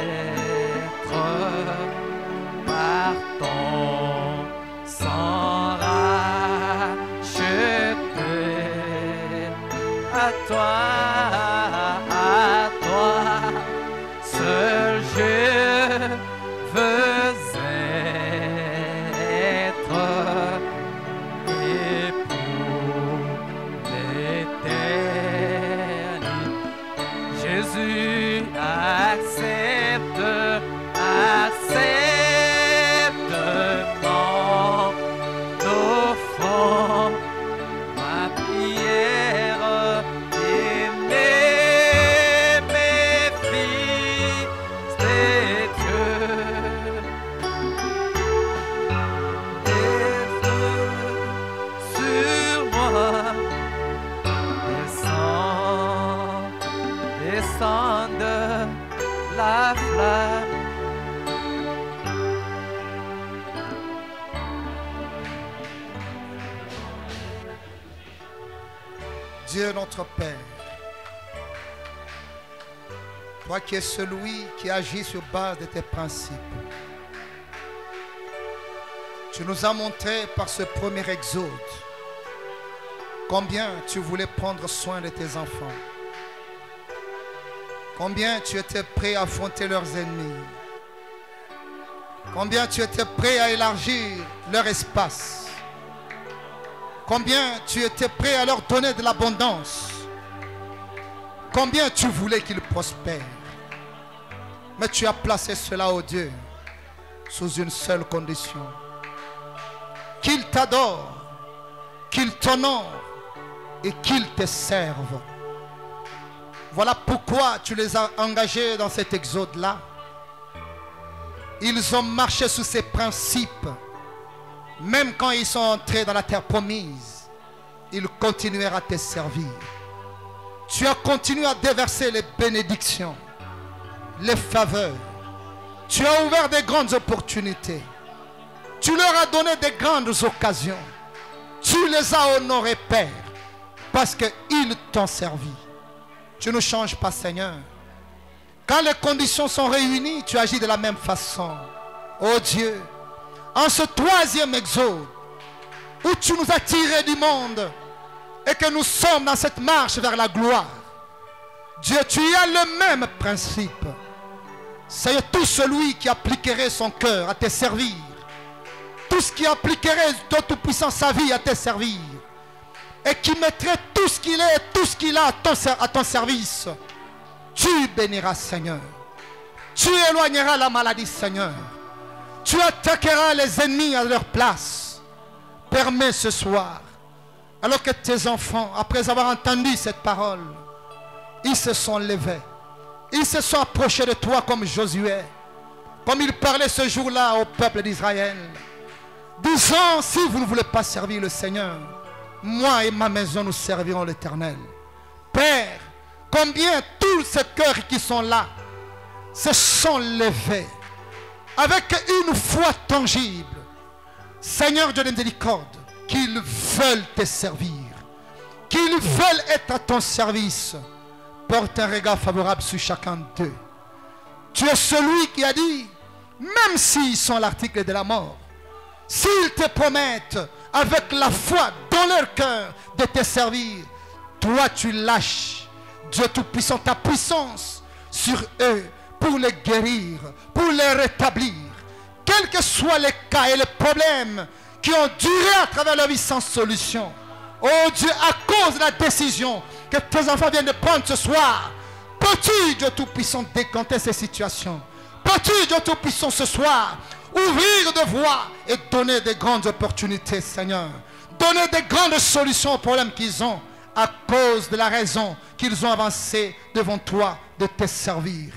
par ton sang racheté. À toi seul je veux être, et pour l'éternité. Jésus, accepte mon offrande, ma prière et mes fils des dieux. Sur moi, descend de la flamme. Dieu notre Père, toi qui es celui qui agit sur base de tes principes, tu nous as montré par ce premier exode combien tu voulais prendre soin de tes enfants, combien tu étais prêt à affronter leurs ennemis, combien tu étais prêt à élargir leur espace, combien tu étais prêt à leur donner de l'abondance, combien tu voulais qu'ils prospèrent. Mais tu as placé cela, ô Dieu, sous une seule condition: qu'ils t'adorent, qu'ils t'honorent et qu'ils te servent. Voilà pourquoi tu les as engagés dans cet exode-là. Ils ont marché sous ces principes. Même quand ils sont entrés dans la terre promise, ils continuèrent à te servir. Tu as continué à déverser les bénédictions, les faveurs. Tu as ouvert des grandes opportunités. Tu leur as donné des grandes occasions. Tu les as honorés, Père, parce qu'ils t'ont servi. Tu ne changes pas, Seigneur. Quand les conditions sont réunies, tu agis de la même façon. Oh Dieu, en ce troisième exode, où tu nous as tirés du monde et que nous sommes dans cette marche vers la gloire, Dieu, tu as le même principe. Seigneur, tout celui qui appliquerait son cœur à te servir, tout ce qui appliquerait de Tout-Puissant sa vie à te servir, et qui mettrait tout ce qu'il est et tout ce qu'il a à ton service, tu béniras, Seigneur. Tu éloigneras la maladie, Seigneur. Tu attaqueras les ennemis à leur place. Permets ce soir, alors que tes enfants, après avoir entendu cette parole, ils se sont levés. Ils se sont approchés de toi comme Josué, comme il parlait ce jour-là au peuple d'Israël, disant: si vous ne voulez pas servir le Seigneur, moi et ma maison nous servirons l'Éternel. Père, combien tous ces cœurs qui sont là se sont levés avec une foi tangible, Seigneur Dieu de miséricorde, qu'ils veulent te servir, qu'ils veulent être à ton service. Porte un regard favorable sur chacun d'eux. Tu es celui qui a dit, même s'ils sont à l'article de la mort, s'ils te promettent avec la foi dans leur cœur de te servir, toi tu lâches, Dieu Tout-Puissant, ta puissance sur eux pour les guérir, pour les rétablir. Quels que soient les cas et les problèmes qui ont duré à travers leur vie sans solution, oh Dieu, à cause de la décision que tes enfants viennent de prendre ce soir, peux-tu, Dieu Tout-Puissant, décanter ces situations? Peux-tu, Dieu Tout-Puissant, ce soir, ouvrir de voies et donner des grandes opportunités, Seigneur? Donner des grandes solutions aux problèmes qu'ils ont à cause de la raison qu'ils ont avancé devant toi de te servir.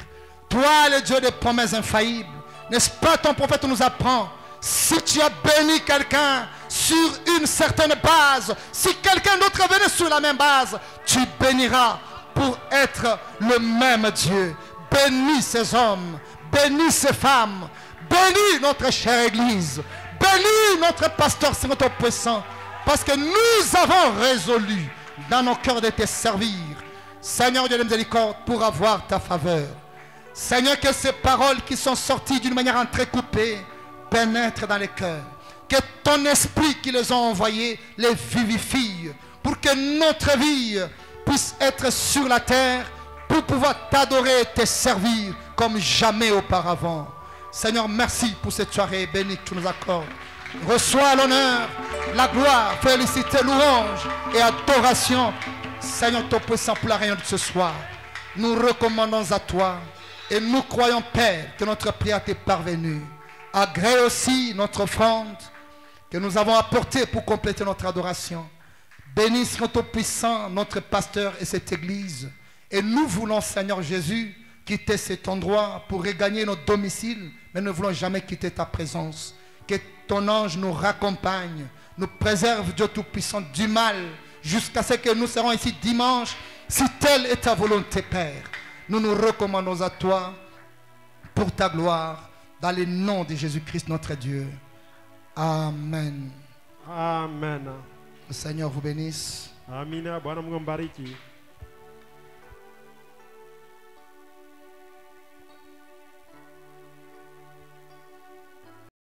Toi, le Dieu des promesses infaillibles, n'est-ce pas ton prophète nous apprend, si tu as béni quelqu'un sur une certaine base, si quelqu'un d'autre venait sur la même base, tu béniras pour être le même Dieu. Bénis ces hommes, bénis ces femmes, bénis notre chère Église, bénis notre pasteur Saint Tout-Puissant, parce que nous avons résolu dans nos cœurs de te servir, Seigneur Dieu de miséricorde, pour avoir ta faveur. Seigneur, que ces paroles qui sont sorties d'une manière entrecoupée pénètrent dans les cœurs. Que ton esprit qui les a envoyés les vivifie, pour que notre vie puisse être sur la terre, pour pouvoir t'adorer et te servir comme jamais auparavant. Seigneur, merci pour cette soirée bénie que tu nous accordes. Reçois l'honneur, la gloire, félicité, louange et adoration. Seigneur Tout-Puissant, pour la réunion de ce soir, nous recommandons à toi et nous croyons, Père, que notre prière t'est parvenue. Agrée aussi notre offrande que nous avons apportée pour compléter notre adoration. Bénis, Seigneur Tout-Puissant, notre pasteur et cette église. Et nous voulons, Seigneur Jésus, quitter cet endroit pour regagner notre domicile, mais nous ne voulons jamais quitter ta présence. Que ton ange nous raccompagne, nous préserve, Dieu Tout-Puissant, du mal, jusqu'à ce que nous serons ici dimanche, si telle est ta volonté, Père. Nous nous recommandons à toi pour ta gloire, dans le nom de Jésus-Christ, notre Dieu. Amen. Amen. Le Seigneur vous bénisse. Amina. Bwana Mungu mbariki.